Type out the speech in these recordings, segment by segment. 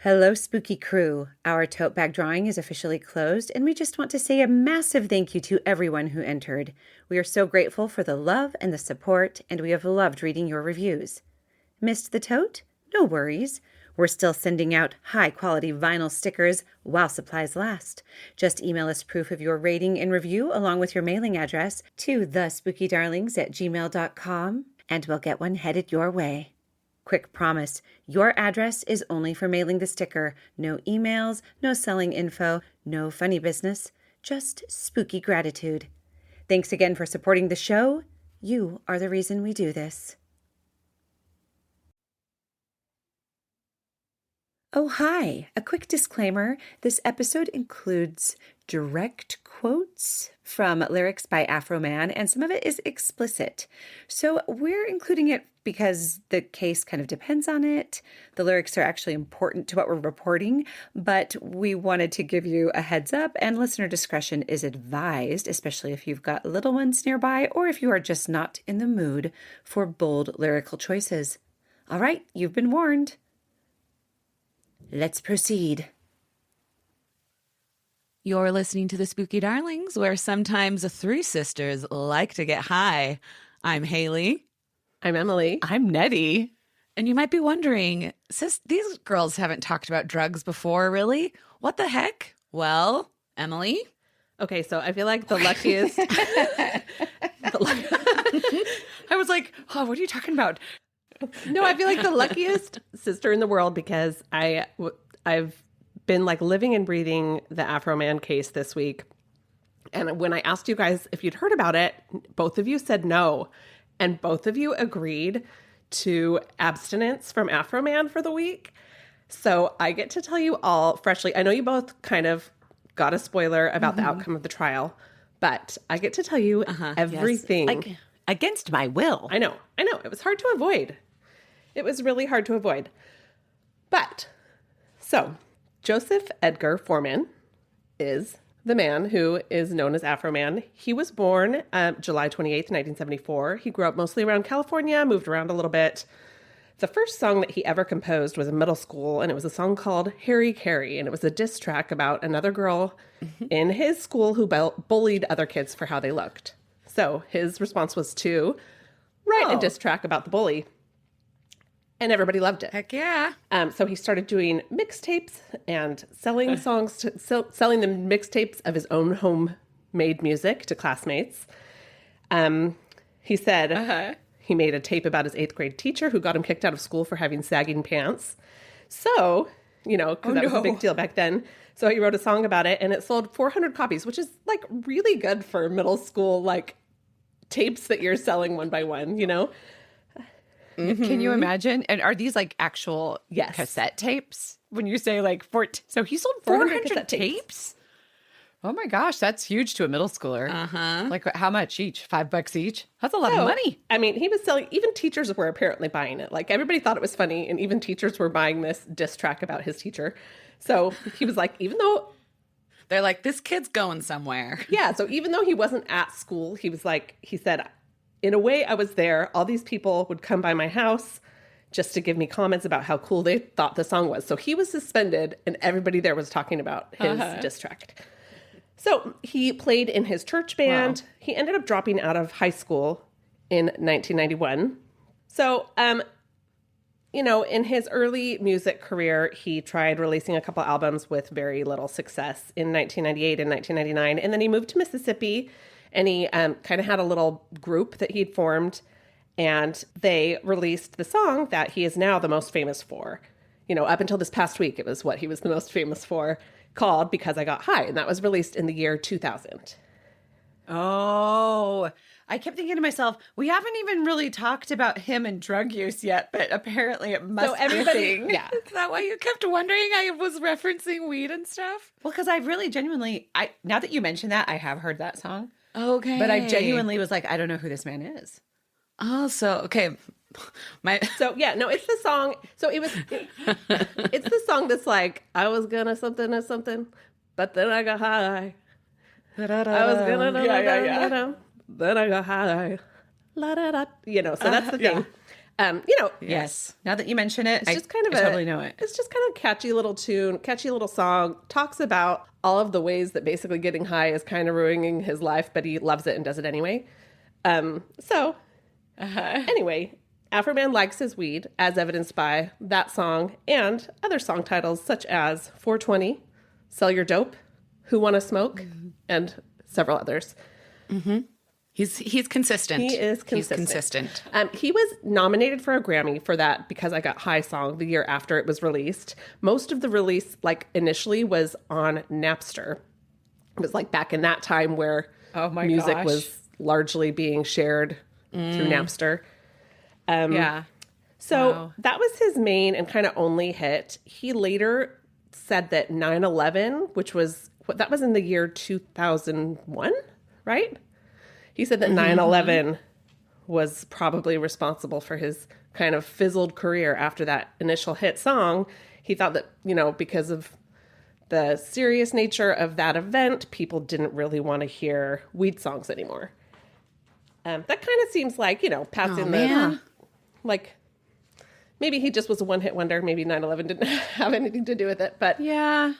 Hello, spooky crew. Our tote bag drawing is officially closed, and we just want to say a massive thank you to everyone who entered. We are so grateful for the love and the support, and we have loved reading your reviews. Missed the tote? No worries. We're still sending out high-quality vinyl stickers while supplies last. Just email us proof of your rating and review along with your mailing address to thespookydarlings@gmail.com, and we'll get one headed your way. Quick promise, your address is only for mailing the sticker. No emails, no selling info, no funny business, just spooky gratitude. Thanks again for supporting the show. You are the reason we do this. Oh, hi. A quick disclaimer. This episode includes direct quotes from lyrics by Afroman, and some of it is explicit. So we're including it because the case kind of depends on it. The lyrics are actually important to what we're reporting, but we wanted to give you a heads up, and listener discretion is advised, especially if you've got little ones nearby or if you are just not in the mood for bold lyrical choices. All right, you've been warned. Let's proceed. You're listening to the Spooky Darlings, where sometimes the three sisters like to get high. I'm Hayley. I'm Emily. I'm Nettie. And you might be wondering, sis, these girls haven't talked about drugs before, really? What the heck? Well, Emily? Okay, so I feel like the luckiest... I was like, oh, what are you talking about? No, I feel like the luckiest sister in the world because I've been like living and breathing the Afroman case this week. And when I asked you guys if you'd heard about it, both of you said no. And both of you agreed to abstinence from Afroman for the week. So I get to tell you all freshly. I know you both kind of got a spoiler about the outcome of the trial, but I get to tell you everything. Yes. Like, against my will. I know. It was hard to avoid. It was really hard to avoid. But, so, Joseph Edgar Foreman is the man who is known as Afroman. He was born July 28th, 1974. He grew up mostly around California, moved around a little bit. The first song that he ever composed was in middle school, and it was a song called Harry Carey, and it was a diss track about another girl in his school who bullied other kids for how they looked. So his response was to write a diss track about the bully. And everybody loved it. Heck yeah. So he started doing mixtapes and selling songs, selling the mixtapes of his own homemade music to classmates. He said he made a tape about his 8th grade teacher who got him kicked out of school for having sagging pants. So, because that was a big deal back then. So he wrote a song about it, and it sold 400 copies, which is like really good for middle school, like tapes that you're selling one by one, Mm-hmm. Can you imagine? And are these like actual cassette tapes? When you say like, so he sold 400 tapes? Oh my gosh, that's huge to a middle schooler. Like how much each? $5 each? That's a lot of money. I mean, he was selling, even teachers were apparently buying it. Like everybody thought it was funny, and even teachers were buying this diss track about his teacher. So he was like, even though... They're like, this kid's going somewhere. Yeah, so even though he wasn't at school, he said, in a way I was there. All these people would come by my house just to give me comments about how cool they thought the song was. So he was suspended, and everybody there was talking about his diss track. So he played in his church band. Wow. He ended up dropping out of high school in 1991. So, in his early music career, he tried releasing a couple albums with very little success in 1998 and 1999. And then he moved to Mississippi, and he kind of had a little group that he'd formed, and they released the song that he is now the most famous for. Up until this past week, it was what he was the most famous for, called Because I Got High, and that was released in the year 2000. Oh, I kept thinking to myself, we haven't even really talked about him and drug use yet, but apparently it must be a thing. Yeah. Is that why you kept wondering I was referencing weed and stuff? Well, because I really genuinely, now that you mention that, I have heard that song. Okay. But I genuinely was like, I don't know who this man is. Oh, so, okay. It's the song. So it's the song that's like, I was gonna something or something, but then I got high. I was gonna then I got high. So that's the thing. Yes. Now that you mention it, it's just kind of I totally know it. It's just kind of catchy little tune, catchy little song. Talks about all of the ways that basically getting high is kind of ruining his life, but he loves it and does it anyway. Anyway, Afroman likes his weed, as evidenced by that song and other song titles such as 420, Sell Your Dope, Who Wanna Smoke, and several others. Mm-hmm. He's consistent. He is consistent. He's consistent. He was nominated for a Grammy for that Because I Got High song the year after it was released. Most of the release, initially was on Napster. It was back in that time where music was largely being shared through Napster. So that was his main and kind of only hit. He later said that 9/11, that was in the year 2001, right? He said that 9/11 was probably responsible for his kind of fizzled career after that initial hit song. He thought that, because of the serious nature of that event, people didn't really want to hear weed songs anymore. That kind of seems like, passing maybe he just was a one-hit wonder. Maybe 9/11 didn't have anything to do with it, but yeah.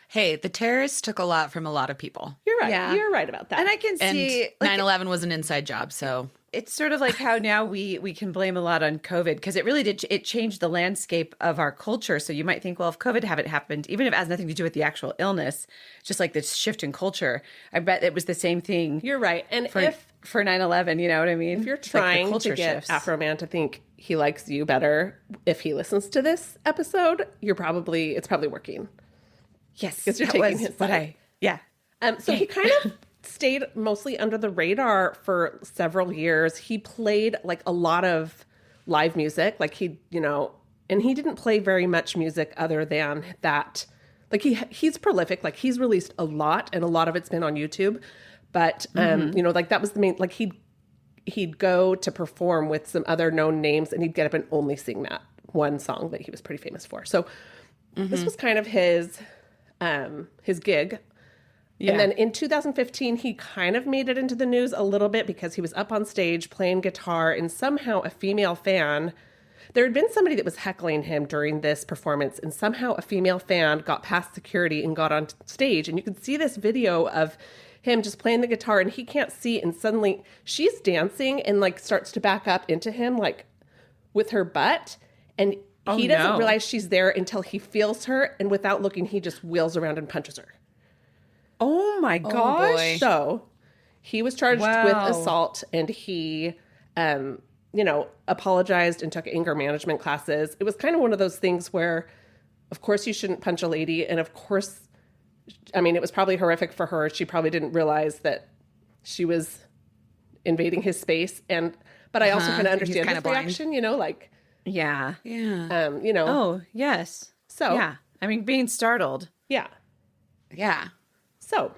Hey, the terrorists took a lot from a lot of people. You're right. Yeah. You're right about that. And I can see 9/11 was an inside job, so it's sort of like how now we can blame a lot on COVID because it really did. It changed the landscape of our culture. So you might think, well, if COVID hadn't happened, even if it has nothing to do with the actual illness, just like this shift in culture, I bet it was the same thing. You're right. And for 9/11, you know what I mean? If you're trying to get Afroman to think he likes you better, if he listens to this episode, it's probably working. Yes, because you're taking his side. So he kind of stayed mostly under the radar for several years. He played a lot of live music, and he didn't play very much music other than that. He's prolific. He's released a lot, and a lot of it's been on YouTube. But that was the main. He'd go to perform with some other known names, and he'd get up and only sing that one song that he was pretty famous for. So this was kind of his gig. Yeah. And then in 2015, he kind of made it into the news a little bit because he was up on stage playing guitar, and somehow a female fan, there had been somebody that was heckling him during this performance, and somehow a female fan got past security and got on stage. And you can see this video of him just playing the guitar, and he can't see, and suddenly she's dancing and starts to back up into him with her butt, and he doesn't realize she's there until he feels her, and without looking, he just wheels around and punches her. Oh my gosh. So he was charged with assault, and he, apologized and took anger management classes. It was kind of one of those things where, of course, you shouldn't punch a lady. And of course, it was probably horrific for her. She probably didn't realize that she was invading his space. But I also kind of understand his reaction, Yeah. Oh, yes. So. Yeah. Being startled. Yeah. Yeah. So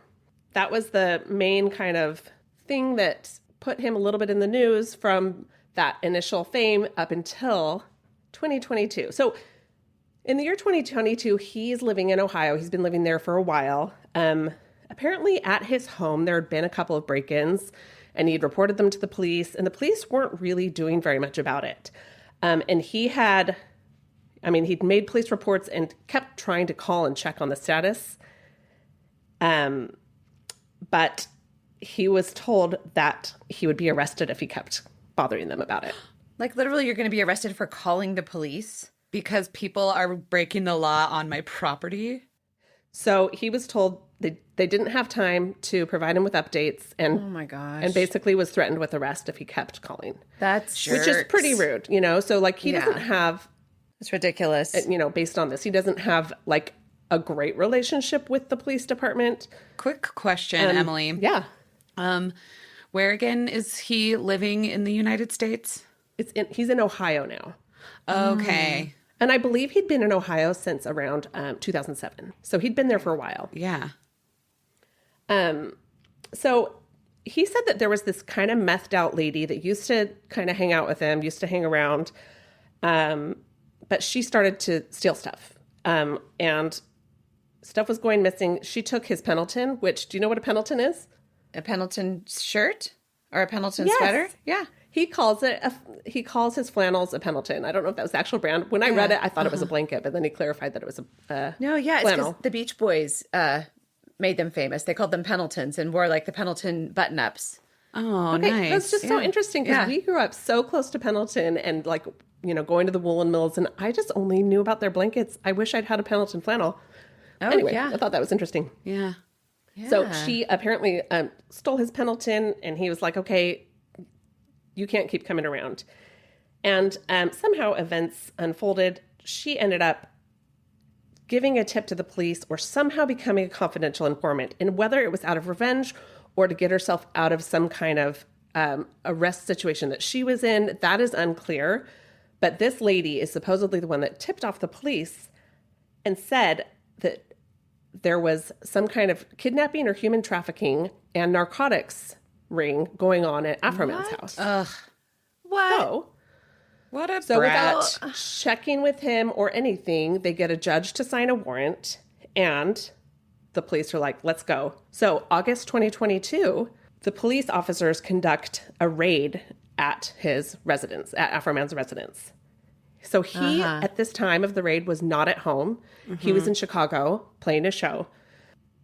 that was the main kind of thing that put him a little bit in the news from that initial fame up until 2022. So in the year 2022, he's living in Ohio. He's been living there for a while. Apparently at his home, there had been a couple of break-ins, and he'd reported them to the police, and the police weren't really doing very much about it. And he'd made police reports and kept trying to call and check on the status. But he was told that he would be arrested if he kept bothering them about it. Literally, you're going to be arrested for calling the police? Because people are breaking the law on my property? So he was told they didn't have time to provide him with updates, and oh my gosh, and basically was threatened with arrest if he kept calling. That's which is pretty rude, So he doesn't have. It's ridiculous, based on this, he doesn't have a great relationship with the police department. Quick question, Emily. Yeah. Where again is he living in the United States? He's in Ohio now. Okay. And I believe he'd been in Ohio since around 2007. So he'd been there for a while. Yeah. So he said that there was this kind of methed out lady that used to kind of hang out with him, used to hang around. But she started to steal stuff. And stuff was going missing. She took his Pendleton, which, do you know what a Pendleton is? A Pendleton shirt or a Pendleton sweater? Yeah. He calls his flannels a Pendleton. I don't know if that was the actual brand. When I read it, I thought it was a blanket, but then he clarified that it was a No, yeah, it's flannel. because the Beach Boys made them famous. They called them Pendletons and wore like the Pendleton button-ups. Oh, Okay, nice. that's just so interesting because we grew up so close to Pendleton and like, going to the woolen mills, and I just only knew about their blankets. I wish I'd had a Pendleton flannel. Oh, Anyway, yeah. I thought that was interesting. Yeah. So she apparently stole his Pendleton, and he was like, okay, you can't keep coming around. And somehow events unfolded. She ended up giving a tip to the police or somehow becoming a confidential informant. And whether it was out of revenge or to get herself out of some kind of arrest situation that she was in, that is unclear. But this lady is supposedly the one that tipped off the police and said that there was some kind of kidnapping or human trafficking and narcotics ring going on at Afroman's house. What? What a So brat. without checking with him or anything, they get a judge to sign a warrant, and the police are like, let's go. So August 2022, the police officers conduct a raid at his residence, at Afroman's residence. So he, at this time of the raid, was not at home. He was in Chicago playing a show.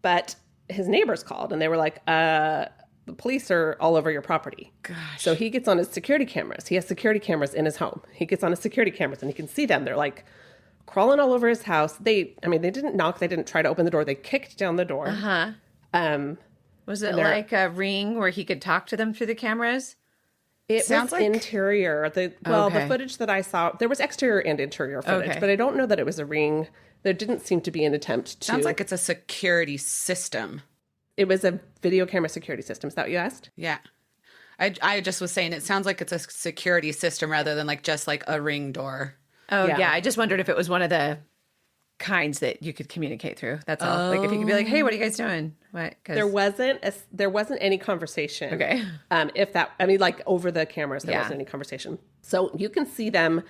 But his neighbors called, and they were like, the police are all over your property. Gosh. So he gets on his security cameras. He has security cameras in his home. He gets on his security cameras, and he can see them. They're like crawling all over his house. They didn't knock. They didn't try to open the door. They kicked down the door. Was it like a ring where he could talk to them through the cameras? It Sounds was like- interior. The footage that I saw, there was exterior and interior footage, but I don't know that it was a ring. There didn't seem to be an attempt to. Sounds like it's a security system. It was a video camera security system. Is that what you asked? Yeah. I just was saying it sounds like it's a security system rather than like just like a ring door. Oh, Yeah. yeah. I just wondered if it was one of the kinds that you could communicate through. That's all. Like if you could be like, hey, what are you guys doing? What? 'Cause- There wasn't any conversation. Okay. Like over the cameras, there wasn't any conversation. So you can see them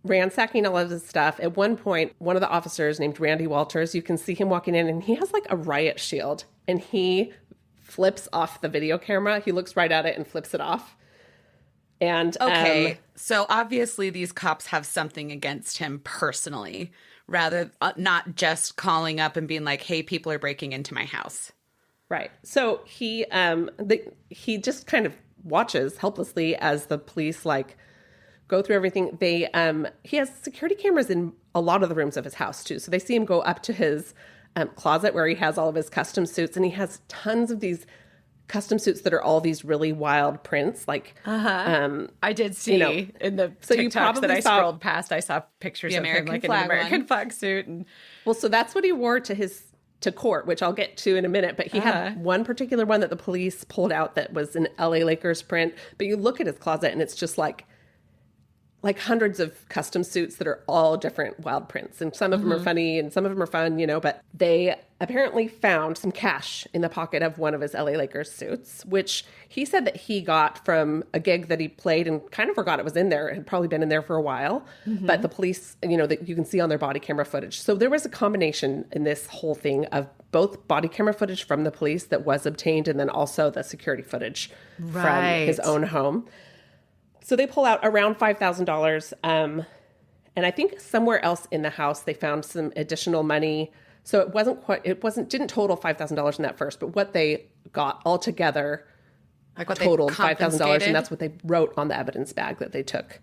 ransacking all of this stuff. At one point, one of the officers named Randy Walters, you can see him walking in, and he has like a riot shield, and he flips off the video camera. He looks right at it and flips it off. And Okay. So obviously these cops have something against him personally, rather not just calling up and being like, hey, people are breaking into my house. right. So he just kind of watches helplessly as the police like go through everything. He has security cameras in a lot of the rooms of his house too. So they see him go up to his closet where he has all of his custom suits, and he has tons of these custom suits that are all these really wild prints. Like, I did see in the So you TikToks that probably I saw- scrolled past, I saw pictures The of him American like in flag an American one. flag suit. And well, so that's what he wore to court, which I'll get to in a minute. But he had one particular one that the police pulled out that was an LA Lakers print. But you look at his closet, and it's just like hundreds of custom suits that are all different wild prints. And some of them are funny and some of them are fun, but they apparently found some cash in the pocket of one of his LA Lakers suits, which he said that he got from a gig that he played and kind of forgot it was in there. It had probably been in there for a while. But the police, that you can see on their body camera footage. So there was a combination in this whole thing of both body camera footage from the police that was obtained and then also the security footage from his own home. So they pull out around $5,000. And I think somewhere else in the house, they found some additional money. So it didn't total $5,000 in that first, but what they got all together Like what totaled they $5,000. confiscated? And that's what they wrote on the evidence bag that they took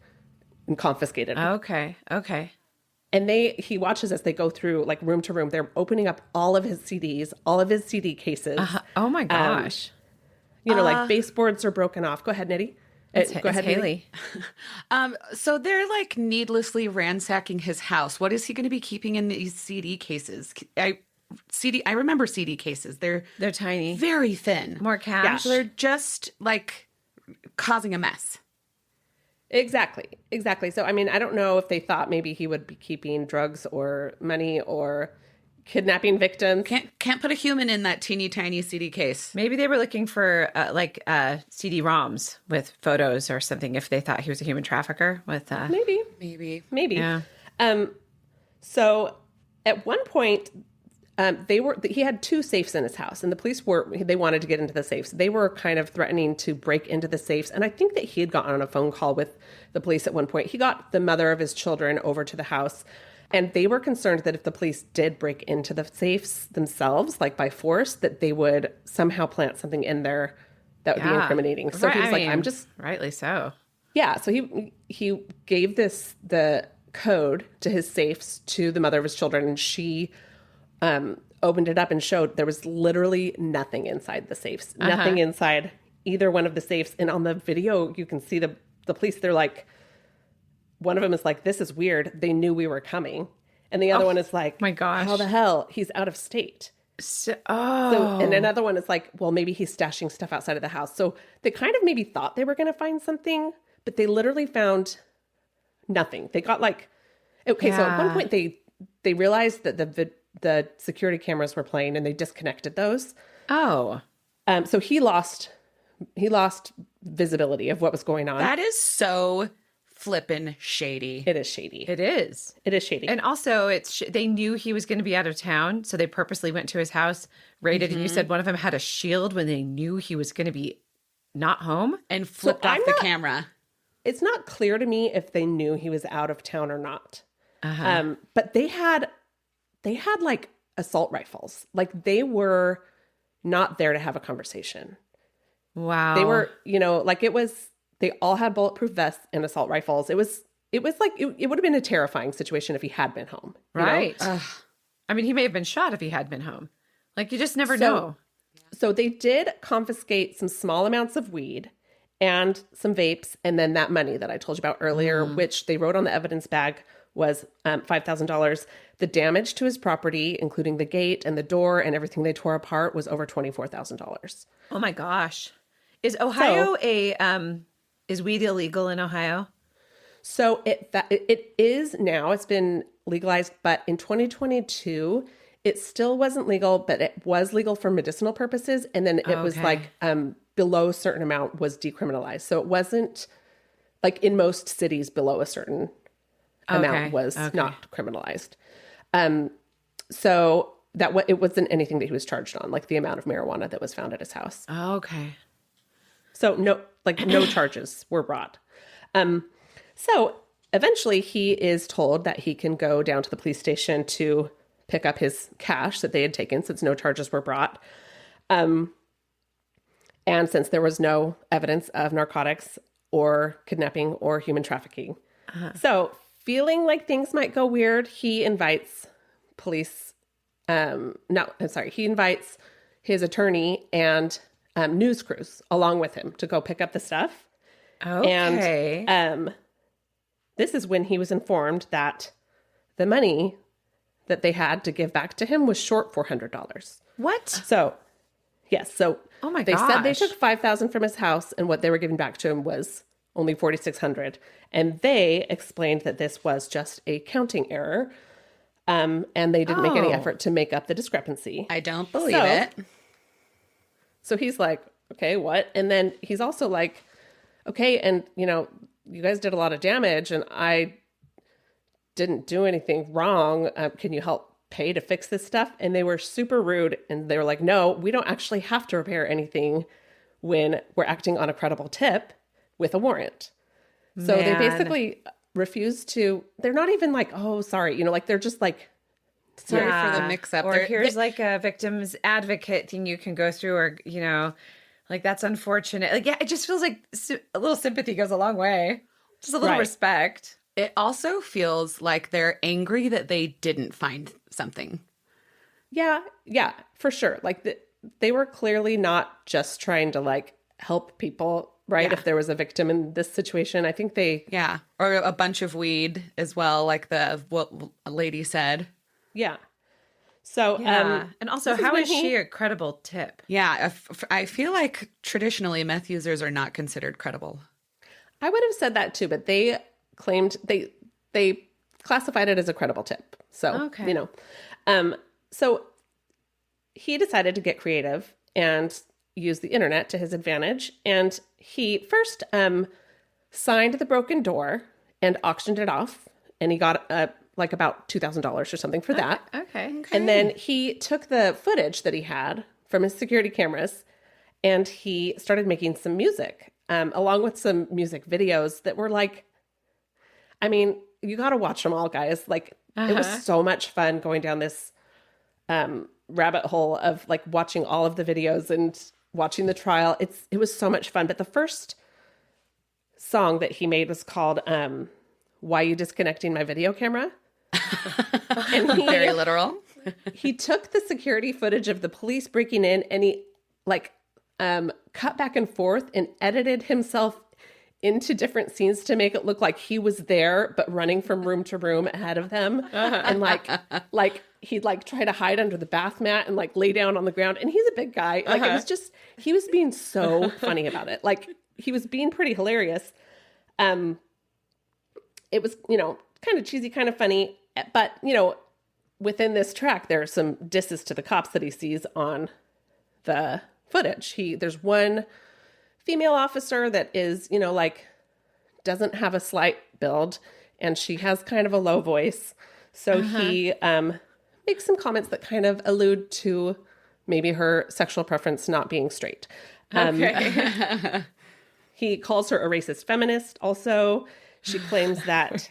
and confiscated. okay. And he watches as they go through like room to room. They're opening up all of his CDs, all of his CD cases. Oh my gosh. Like baseboards are broken off. Go ahead, Nettie. Go ahead, Haley. So they're like needlessly ransacking his house. What is he going to be keeping in these CD cases? I remember CD cases. They're tiny. very thin. More cash. So they're just like causing a mess. Exactly. So, I don't know if they thought maybe he would be keeping drugs or money or kidnapping victims. Can't put a human in that teeny tiny CD case. Maybe they were looking for CD-ROMs with photos or something if they thought he was a human trafficker with Maybe. Yeah. So at one point, he had 2 safes in his house, and the police they wanted to get into the safes. They were kind of threatening to break into the safes. And I think that he had gotten on a phone call with the police at one point. He got the mother of his children over to the house, and they were concerned that if the police did break into the safes themselves, like by force, that they would somehow plant something in there that would be incriminating. So he was I'm just rightly so. Yeah. So he gave the code to his safes to the mother of his children, and she opened it up and showed there was literally nothing inside the safes, nothing inside either one of the safes. And on the video, you can see the police, they're like, one of them is like, this is weird. They knew we were coming. And the other one is like, my gosh, how the hell? He's out of state. And another one is like, well, maybe he's stashing stuff outside of the house. So they kind of maybe thought they were going to find something, but they literally found nothing. They got like, okay, so at one point they realized that the security cameras were playing, and they disconnected those. Oh. So he lost visibility of what was going on. That is so flippin' shady. It is shady. It is. It is shady. And also, they knew he was going to be out of town, so they purposely went to his house, raided, and you said one of them had a shield when they knew he was going to be not home? And flipped off the camera. It's not clear to me if they knew he was out of town or not. But they had like assault rifles. Like, they were not there to have a conversation. Wow. They were, they all had bulletproof vests and assault rifles. It was like, it would have been a terrifying situation if he had been home. Right. I mean, he may have been shot if he had been home. Like, you just never know. So they did confiscate some small amounts of weed and some vapes, and then that money that I told you about earlier, which they wrote on the evidence bag was $5,000. The damage to his property, including the gate and the door and everything they tore apart, was over $24,000. Oh my gosh. Is Ohio is weed illegal in Ohio? So it is now. It's been legalized, but in 2022, it still wasn't legal, but it was legal for medicinal purposes. And then it was like below a certain amount was decriminalized. So it wasn't like in most cities below a certain amount was not criminalized. So it wasn't anything that he was charged on, like the amount of marijuana that was found at his house. Oh, okay. So no charges were brought. So eventually he is told that he can go down to the police station to pick up his cash that they had taken since no charges were brought. And since there was no evidence of narcotics or kidnapping or human trafficking. So feeling like things might go weird, he invites he invites his attorney and news crews along with him to go pick up the stuff. Okay. And this is when he was informed that the money that they had to give back to him was short $400. What? So, yes. So oh my they gosh. said they took $5,000 from his house, and what they were giving back to him was only $4,600. And they explained that this was just a counting error. And they didn't make any effort to make up the discrepancy. I don't believe it. So he's like, okay, what? And then he's also like, okay, and you guys did a lot of damage and I didn't do anything wrong. Can you help pay to fix this stuff? And they were super rude. And they were like, no, we don't actually have to repair anything when we're acting on a credible tip with a warrant. So they basically refuse to, they're not even like, oh, sorry. They're just like, sorry for the mix up. Or here's like a victim's advocate thing you can go through, or, like, that's unfortunate. Like, yeah, it just feels like a little sympathy goes a long way. Just a little respect. It also feels like they're angry that they didn't find something. Yeah, for sure. Like they were clearly not just trying to like help people, right? Yeah. If there was a victim in this situation, I think they... Yeah, or a bunch of weed as well, like what a lady said. Yeah. So, and also, how is she a credible tip? Yeah, I feel like traditionally meth users are not considered credible. I would have said that too, but they claimed they classified it as a credible tip. So, so he decided to get creative and use the internet to his advantage. And he first signed the broken door and auctioned it off. And he got like about $2,000 or something for that. Okay. And then he took the footage that he had from his security cameras and he started making some music, along with some music videos that were like, I mean, you got to watch them all, guys. Like, it was so much fun going down this rabbit hole of like watching all of the videos and watching the trial. It was so much fun. But the first song that he made was called Why You Disconnecting My Video Camera? And very literal. He took the security footage of the police breaking in and he like cut back and forth and edited himself into different scenes to make it look like he was there but running from room to room ahead of them. And like he'd like try to hide under the bath mat and like lay down on the ground. And he's a big guy. Like it was just, he was being so funny about it. Like he was being pretty hilarious. It was, you know, kind of cheesy, kind of funny, but you know, within this track, there are some disses to the cops that he sees on the footage. There's one female officer that is, you know, like doesn't have a slight build and she has kind of a low voice. So he makes some comments that kind of allude to maybe her sexual preference not being straight. He calls her a racist feminist also. She claims that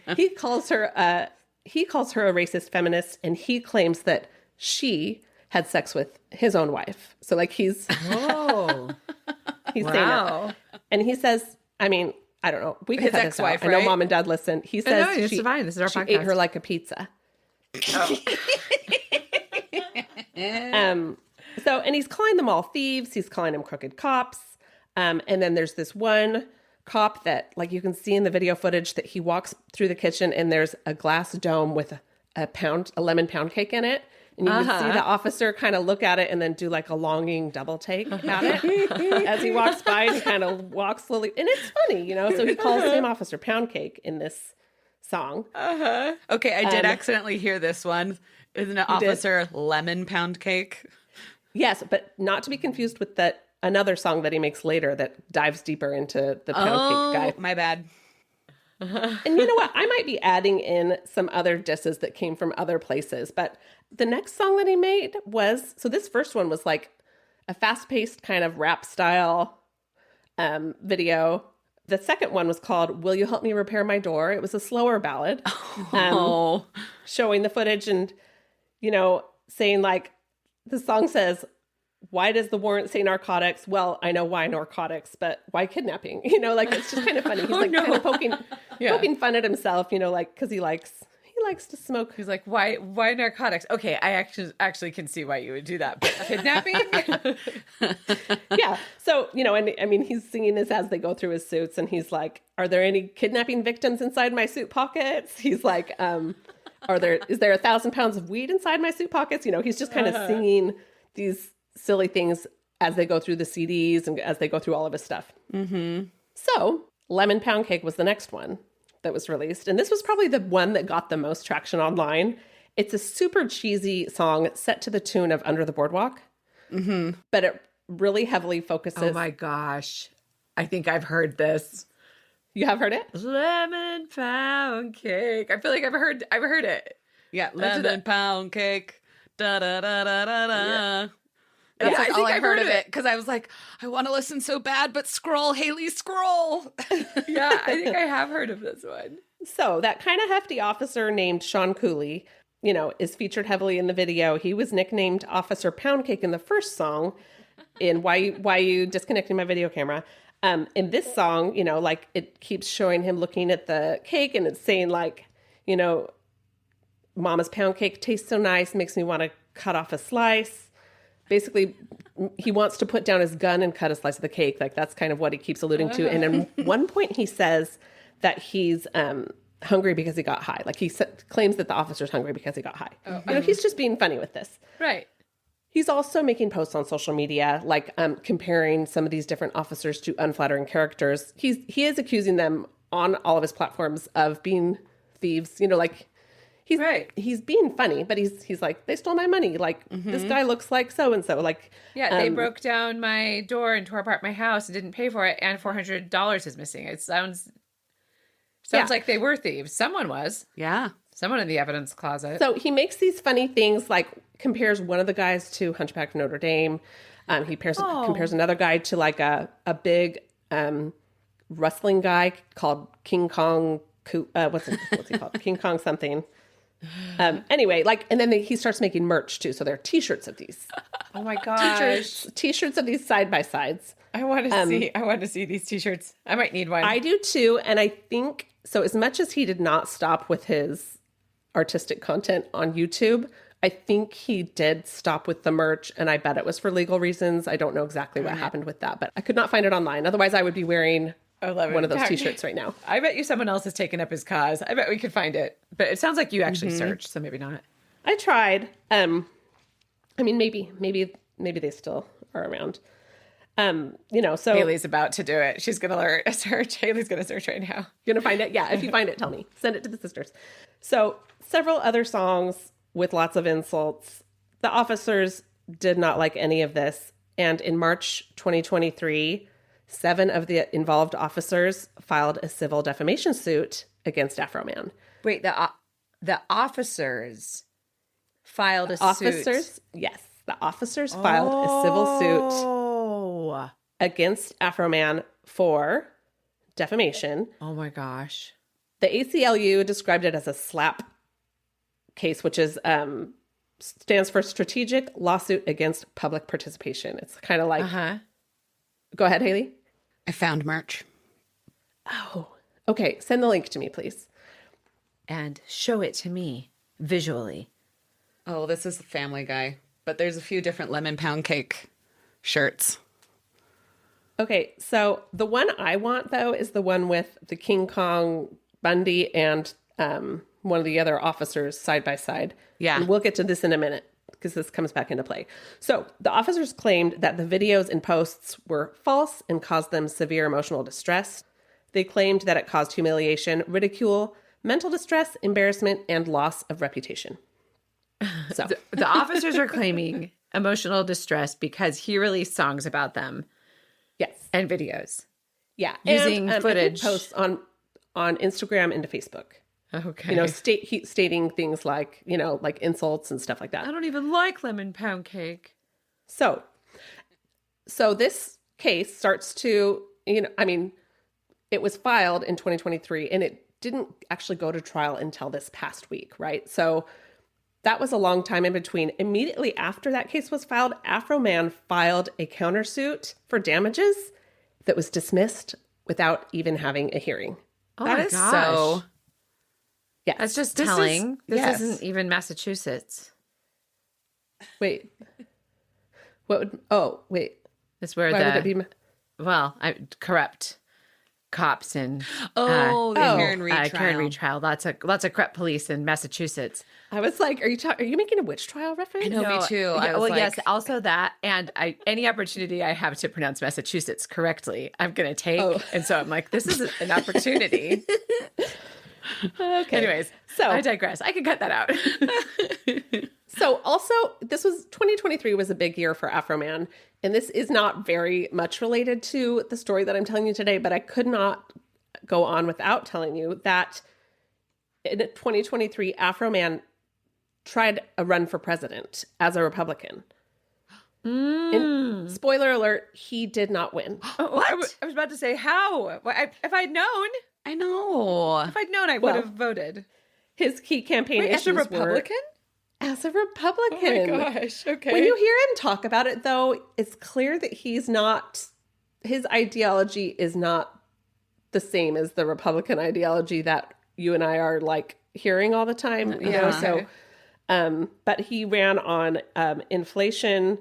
he calls her a racist feminist, and he claims that she had sex with his own wife. So like he's saying that. And he says, I mean, I don't know. We can cut this out. Ex-wife, I know right? Mom and Dad listen. He says it's fine. This is our she podcast. ate her like a pizza. So, and he's calling them all thieves. He's calling them crooked cops. And then there's this one cop that, like, you can see in the video footage that he walks through the kitchen and there's a glass dome with a lemon pound cake in it. And you can see the officer kind of look at it and then do like a longing double take at it as he walks by and he kind of walks slowly. And it's funny, you know? So he calls him Officer Pound Cake in this song. Okay, I did accidentally hear this one. Isn't it Officer Lemon Pound Cake? Yes, but not to be confused with another song that he makes later that dives deeper into the pound cake guy. My bad. And you know what? I might be adding in some other disses that came from other places. But the next song that he made was, so this first one was like a fast-paced kind of rap style video. The second one was called Will You Help Me Repair My Door? It was a slower ballad. Showing the footage and, you know, saying like, the song says, why does the warrant say narcotics? Well, I know why narcotics, but why kidnapping? You know, like, it's just kind of funny. He's like kind of poking fun at himself, you know, like, because he likes to smoke. He's like, why narcotics? Okay, I actually can see why you would do that. But kidnapping? Yeah. So, you know, and I mean, he's singing this as they go through his suits and he's like, are there any kidnapping victims inside my suit pockets? He's like, is there 1,000 pounds of weed inside my suit pockets? You know, he's just kind of singing these silly things as they go through the CDs and as they go through all of his stuff. So Lemon Pound Cake was the next one that was released. And this was probably the one that got the most traction online. It's a super cheesy song set to the tune of Under the Boardwalk. But it really heavily focuses. Oh my gosh. I think I've heard this. You have heard it? Lemon pound cake. I feel like I've heard it. Yeah, lemon pound cake. Da da da da da da. Yeah, That's I all think I I've heard of it because I was like, I want to listen so bad, but scroll, Hayley, scroll. Yeah, I think I have heard of this one. So that kind of hefty officer named Sean Cooley, you know, is featured heavily in the video. He was nicknamed Officer Pound Cake in the first song in Why You Disconnecting My Video Camera. In this song, you know, like it keeps showing him looking at the cake and it's saying like, you know, Mama's pound cake tastes so nice, makes me want to cut off a slice. Basically, he wants to put down his gun and cut a slice of the cake. Like that's kind of what he keeps alluding to. And at one point he says that he's hungry because he got high. Like he claims that the officer's hungry because he got high. You know, he's just being funny with this. Right. He's also making posts on social media, like comparing some of these different officers to unflattering characters. He is accusing them on all of his platforms of being thieves. You know, like he's being funny, but he's like, they stole my money. Like this guy looks like so and so. Like they broke down my door and tore apart my house and didn't pay for it, and $400 is missing. It sounds Sounds like they were thieves. Someone was. Yeah. Someone in the evidence closet. So he makes these funny things, like compares one of the guys to Hunchback of Notre Dame. He compares another guy to like a big wrestling guy called King Kong. What's he called? King Kong something. Anyway, like, and then he starts making merch too. So there are T-shirts of these. Oh my gosh! T-shirts of these side by sides. I want to see these T-shirts. I might need one. I do too, and I think so. As much as he did not stop with his artistic content on YouTube, I think he did stop with the merch, and I bet it was for legal reasons. I don't know exactly what happened with that, but I could not find it online. Otherwise, I would be wearing one of those T-shirts right now. I bet you someone else has taken up his cause. I bet we could find it. But it sounds like you actually searched, so maybe not. I tried. I mean, maybe they still are around. So Hayley's about to do it. She's going to search. Hayley's going to search right now. You're going to find it? Yeah, if you find it, tell me. Send it to the sisters. So several other songs with lots of insults. The officers did not like any of this. And in March 2023, 7 of the involved officers filed a civil defamation suit against Afroman. Wait, the officers filed a suit? Yes. The officers filed a civil suit against Afroman for defamation. Oh my gosh. The ACLU described it as a SLAP case, which is stands for Strategic Lawsuit Against Public Participation. It's kind of like... Go ahead, Hayley. I found merch. Oh, okay. Send the link to me, please. And show it to me visually. Oh, this is the Family Guy. But there's a few different lemon pound cake shirts. Okay, so the one I want, though, is the one with the King Kong Bundy and one of the other officers side by side. Yeah. And we'll get to this in a minute because this comes back into play. So the officers claimed that the videos and posts were false and caused them severe emotional distress. They claimed that it caused humiliation, ridicule, mental distress, embarrassment, and loss of reputation. So the officers are claiming emotional distress because he released songs about them. Yes. And videos. Yeah. Using and, footage. Posts on Instagram and to Facebook. Okay. Stating things like, like insults and stuff like that. I don't even like lemon pound cake. So this case starts to, it was filed in 2023 and it didn't actually go to trial until this past week, right? So that was a long time in between. Immediately after that case was filed, Afroman filed a countersuit for damages that was dismissed without even having a hearing. Oh that is gosh. So... Yeah, that's just telling. This isn't even Massachusetts. Wait. What would... Oh, wait. That's where Why would it be... corrupt cops and the Karen Reed trial. Karen Reed trial. Lots of corrupt police in Massachusetts. I was like, are you making a witch trial reference? I know, me too. Yes, also that, and any opportunity I have to pronounce Massachusetts correctly, I'm going to take. Oh. And so I'm like, this is an opportunity. Okay. Anyways, so I digress. I can cut that out. So also, 2023 was a big year for Afroman, and this is not very much related to the story that I'm telling you today, but I could not go on without telling you that in 2023, Afroman tried a run for president as a Republican. And spoiler alert, he did not win. What? I was about to say, how? If I'd known... I know. If I'd known, I would have voted. His key campaign issues as a Republican? As a Republican. Oh my gosh, okay. When you hear him talk about it, though, it's clear that his ideology is not the same as the Republican ideology that you and I are like hearing all the time, you know? So, but he ran on inflation,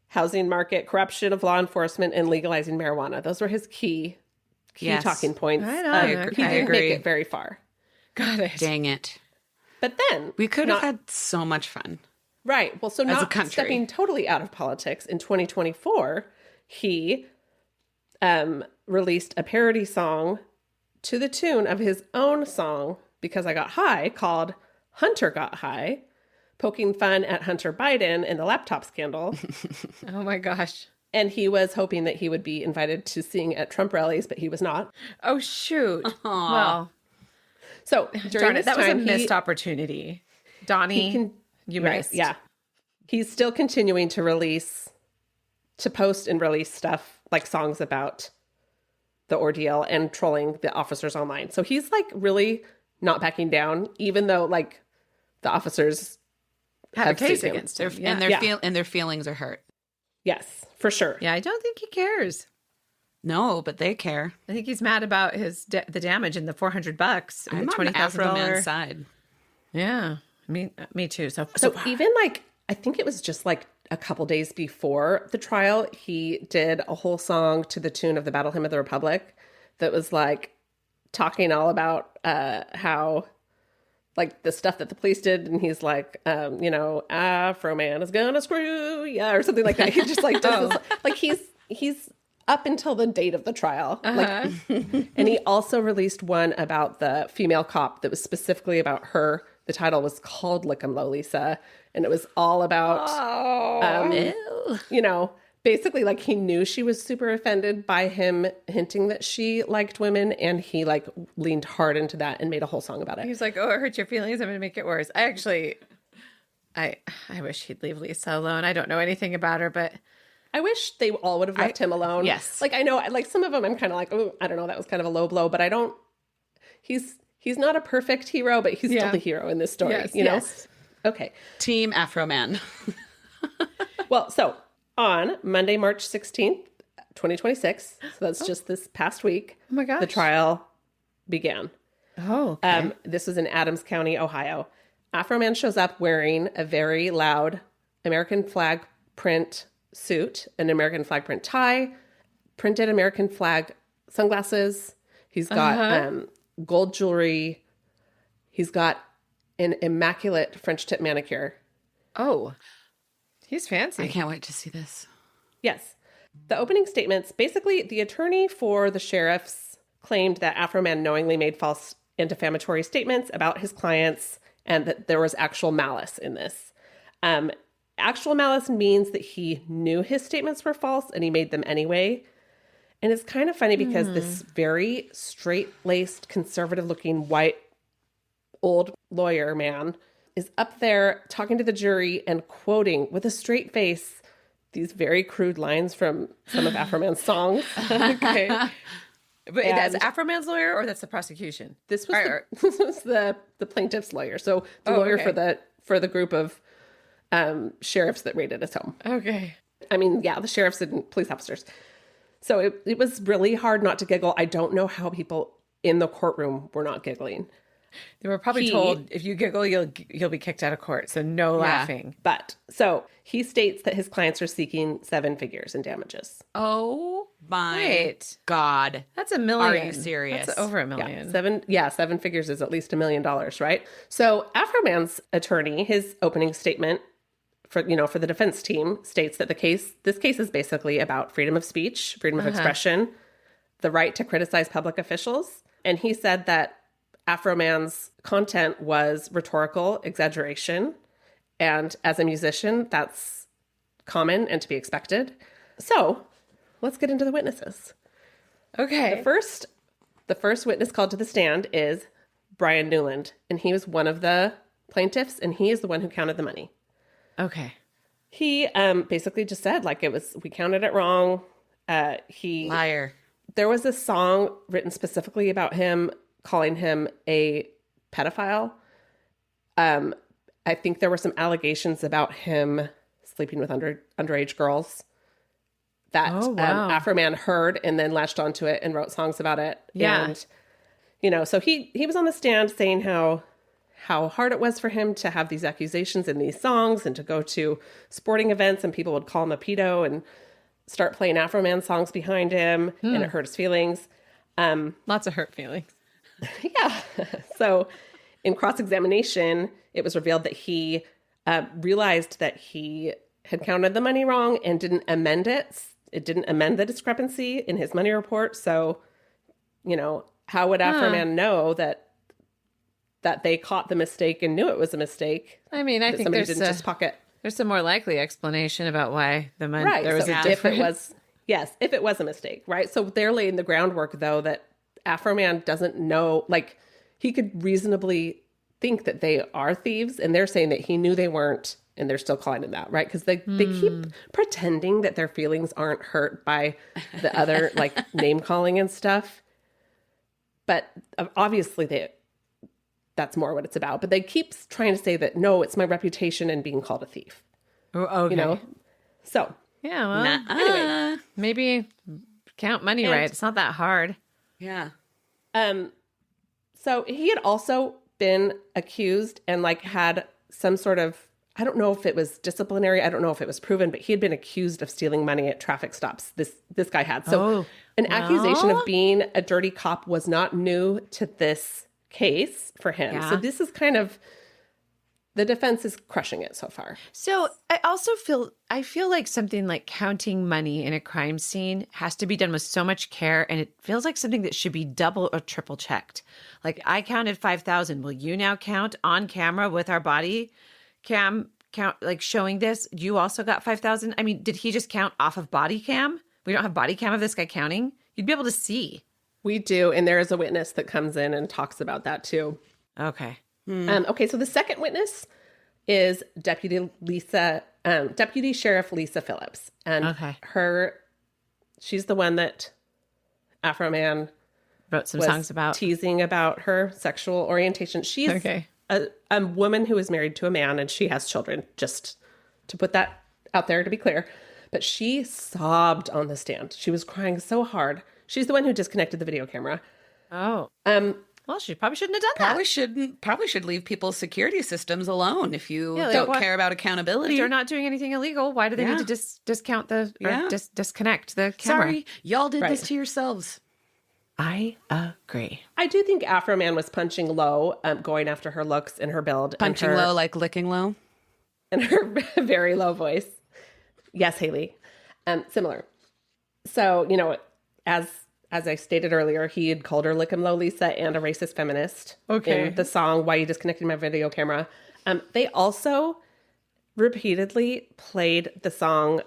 housing market, corruption of law enforcement, and legalizing marijuana. Those were his key talking points. Right on. He didn't make it very far. Got it. Dang it. But then we could have had so much fun. Right. Well, so not stepping totally out of politics, in 2024, he released a parody song to the tune of his own song, Because I Got High, called Hunter Got High, poking fun at Hunter Biden and the laptop scandal. Oh my gosh. And he was hoping that he would be invited to sing at Trump rallies, but he was not. Oh, shoot. Aww. Well, So during this that was a time, missed opportunity. Donnie, you missed. Yeah. He's still continuing to post and release stuff like songs about the ordeal and trolling the officers online. So he's like really not backing down, even though like the officers have a case against him. And their feelings are hurt. Yes, for sure. Yeah, I don't think he cares. No, but they care. I think he's mad about the damage and the $400 and I'm the on Afroman's $20,000 side. Yeah, me too. So even like, I think it was just like a couple days before the trial, he did a whole song to the tune of the Battle Hymn of the Republic that was like talking all about how like the stuff that the police did, and he's like, Afroman is gonna screw ya, or something like that. He just like does this, like he's up until the date of the trial. Like, and he also released one about the female cop that was specifically about her. The title was called Lick 'em Low, Lisa, and it was all about, basically like he knew she was super offended by him hinting that she liked women, and he like leaned hard into that and made a whole song about it. He's like, oh, it hurt your feelings. I'm going to make it worse. I wish he'd leave Lisa alone. I don't know anything about her, but I wish they all would have left him alone. Yes. Like I know, like some of them I'm kind of like, oh, I don't know, that was kind of a low blow, but I don't, he's not a perfect hero, but he's still the hero in this story, Yes. Okay. Team Afroman. Well, so on Monday, March 16th, 2026, so that's just this past week, oh my gosh, the trial began. Oh, okay. This was in Adams County, Ohio. Afroman shows up wearing a very loud American flag print suit, an American flag print tie, printed American flag sunglasses. He's got gold jewelry. He's got an immaculate French tip manicure. Oh, he's fancy. I can't wait to see this. Yes. The opening statements, basically the attorney for the sheriffs claimed that Afroman knowingly made false and defamatory statements about his clients and that there was actual malice in this. Actual malice means that he knew his statements were false and he made them anyway. And it's kind of funny because this very straight-laced, conservative-looking, white, old lawyer man is up there talking to the jury and quoting with a straight face these very crude lines from some of Afroman's songs. Okay. But that's Afroman's lawyer or that's the prosecution? This was the plaintiff's lawyer. So the lawyer for the group of sheriffs that raided his home. Okay. I mean, yeah, the sheriffs and police officers. So it was really hard not to giggle. I don't know how people in the courtroom were not giggling. They were probably told, if you giggle, you'll be kicked out of court. So no laughing. But so he states that his clients are seeking 7 figures in damages. Oh my God. That's $1 million. Are you serious? That's over $1 million. Yeah, 7 figures is at least $1 million, right? So Afroman's attorney, his opening statement for the defense team states that this case is basically about freedom of speech, freedom of expression, the right to criticize public officials. And he said that Afroman's content was rhetorical exaggeration. And as a musician, that's common and to be expected. So let's get into the witnesses. Okay. The first witness called to the stand is Brian Newland. And he was one of the plaintiffs, and he is the one who counted the money. Okay. He basically just said, we counted it wrong. Liar. There was a song written specifically about him, calling him a pedophile. I think there were some allegations about him sleeping with underage girls that Afroman heard and then latched onto it and wrote songs about it. Yeah. And, so he was on the stand saying how hard it was for him to have these accusations in these songs and to go to sporting events and people would call him a pedo and start playing Afroman songs behind him and it hurt his feelings. Lots of hurt feelings. Yeah. So in cross-examination, it was revealed that he realized that he had counted the money wrong and didn't amend it. It didn't amend the discrepancy in his money report. So, how would Afroman know that they caught the mistake and knew it was a mistake? I mean, I think somebody didn't just pocket. There's a more likely explanation about why the money Right. there was a difference. If it was a mistake, right? So they're laying the groundwork though that Afroman doesn't know, he could reasonably think that they are thieves, and they're saying that he knew they weren't, and they're still calling it that, right? Because they keep pretending that their feelings aren't hurt by the other, like, name calling and stuff. But obviously that's more what it's about. But they keep trying to say that, no, it's my reputation and being called a thief. Oh, okay. You know? So. Yeah, well, anyway, maybe count money right. It's not that hard. Yeah. So he had also been accused and like had some sort of, I don't know if it was disciplinary, I don't know if it was proven, but he had been accused of stealing money at traffic stops. This guy had. So accusation of being a dirty cop was not new to this case for him. Yeah. So this is kind of, the defense is crushing it so far. So I feel like something like counting money in a crime scene has to be done with so much care, and it feels like something that should be double or triple checked. Like, I counted 5,000. Will you now count on camera with our body cam count, like showing this? You also got 5,000. I mean, did he just count off of body cam? We don't have body cam of this guy counting. You'd be able to see. We do, and there is a witness that comes in and talks about that too. Okay. Okay, so the second witness is Deputy Sheriff Lisa Phillips. And she's the one that Afroman wrote some songs about, teasing about her sexual orientation. She's a woman who is married to a man, and she has children, just to put that out there to be clear. But she sobbed on the stand. She was crying so hard. She's the one who disconnected the video camera. Oh. Well, she probably shouldn't have done that. Probably should leave people's security systems alone if you don't care about accountability. If they're not doing anything illegal, why do they need to discount the or disconnect the camera? Sorry, y'all did this to yourselves. I agree. I do think Afroman was punching low, going after her looks and her build. Punching low like licking low? And her very low voice. Yes, Hayley. Similar. So, you know, as I stated earlier, he had called her Lick 'em Low Lisa and a racist feminist in the song Why You Disconnected My Video Camera. They also repeatedly played the song,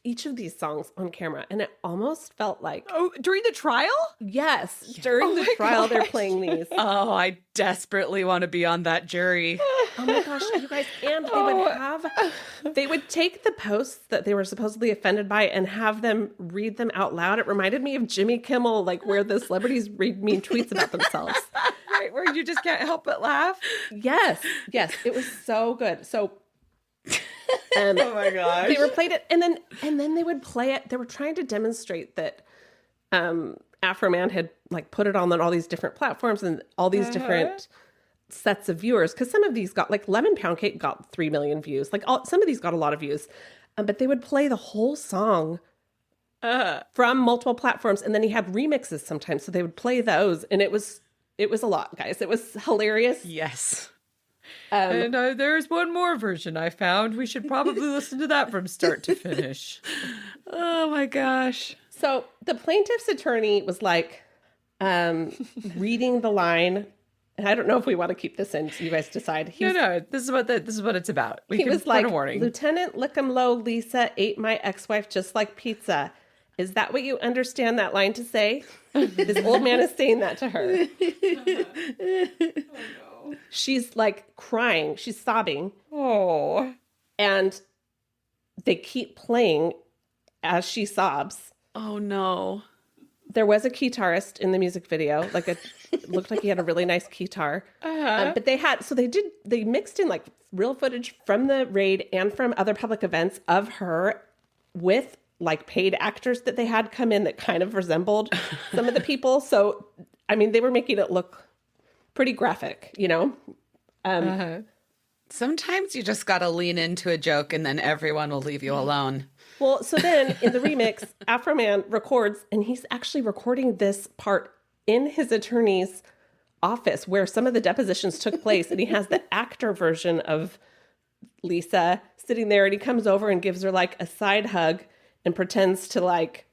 each of these songs on camera, and it almost felt like... Oh, during the trial? Yes, during the trial they're playing these. Oh, I desperately want to be on that jury. Oh my gosh, you guys, and they would take the posts that they were supposedly offended by and have them read them out loud. It reminded me of Jimmy Kimmel, like where the celebrities read mean tweets about themselves. Right, where you just can't help but laugh. Yes, it was so good. So oh my gosh. They replayed it, and then they would play it. They were trying to demonstrate that Afroman had like put it on all these different platforms and all these different sets of viewers, because some of these got, like, Lemon Pound Cake got 3 million views. Like, some of these got a lot of views, but they would play the whole song from multiple platforms, and then he had remixes sometimes, so they would play those, and it was a lot, guys. It was hilarious. Yes. And there's one more version I found. We should probably listen to that from start to finish. Oh my gosh. So the plaintiff's attorney was like reading the line. And I don't know if we want to keep this in, so you guys decide. No, this is what it's about. He was like, Lieutenant Lick 'em Low Lisa ate my ex-wife just like pizza. Is that what you understand that line to say? This old man is saying that to her. Oh, no. She's like crying. She's sobbing. Oh. And they keep playing as she sobs. Oh, no. There was a guitarist in the music video. It looked like he had a really nice guitar. But they mixed in like real footage from the raid and from other public events of her with like paid actors that they had come in that kind of resembled some of the people. So, I mean, they were making it look pretty graphic, you know? Sometimes you just got to lean into a joke and then everyone will leave you alone. Well, so then in the remix, Afroman records, and he's actually recording this part in his attorney's office where some of the depositions took place. And he has the actor version of Lisa sitting there, and he comes over and gives her like a side hug and pretends to like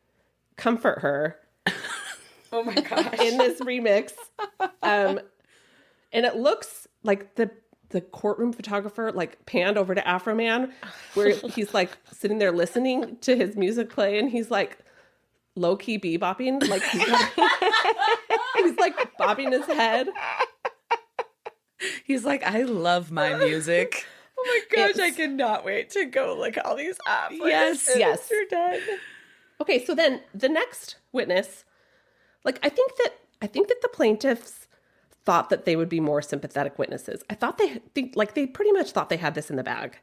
comfort her. Oh my gosh. In this remix. And it looks like the courtroom photographer like panned over to Afroman where he's like sitting there listening to his music play, and he's like low-key bebopping. Like he's like bobbing his head. He's like, I love my music. Oh my gosh, I cannot wait to go look all these up. Yes. You're done. Okay, so then the next witness, like I think that the plaintiffs thought that they would be more sympathetic witnesses. I thought they pretty much thought they had this in the bag.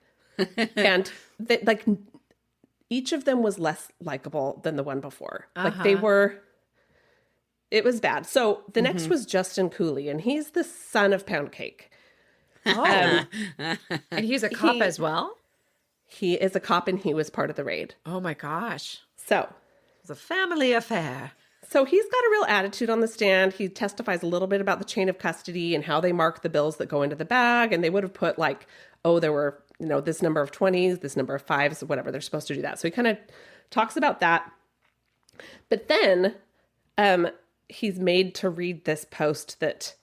And like each of them was less likable than the one before. Like it was bad. So the next was Justin Cooley, and he's the son of Pound Cake. And he's a cop as well? He is a cop, and he was part of the raid. Oh my gosh. So it's a family affair. So he's got a real attitude on the stand. He testifies a little bit about the chain of custody and how they mark the bills that go into the bag. And they would have put like, oh, there were, this number of 20s, this number of 5s, whatever. They're supposed to do that. So he kind of talks about that. But then he's made to read this post that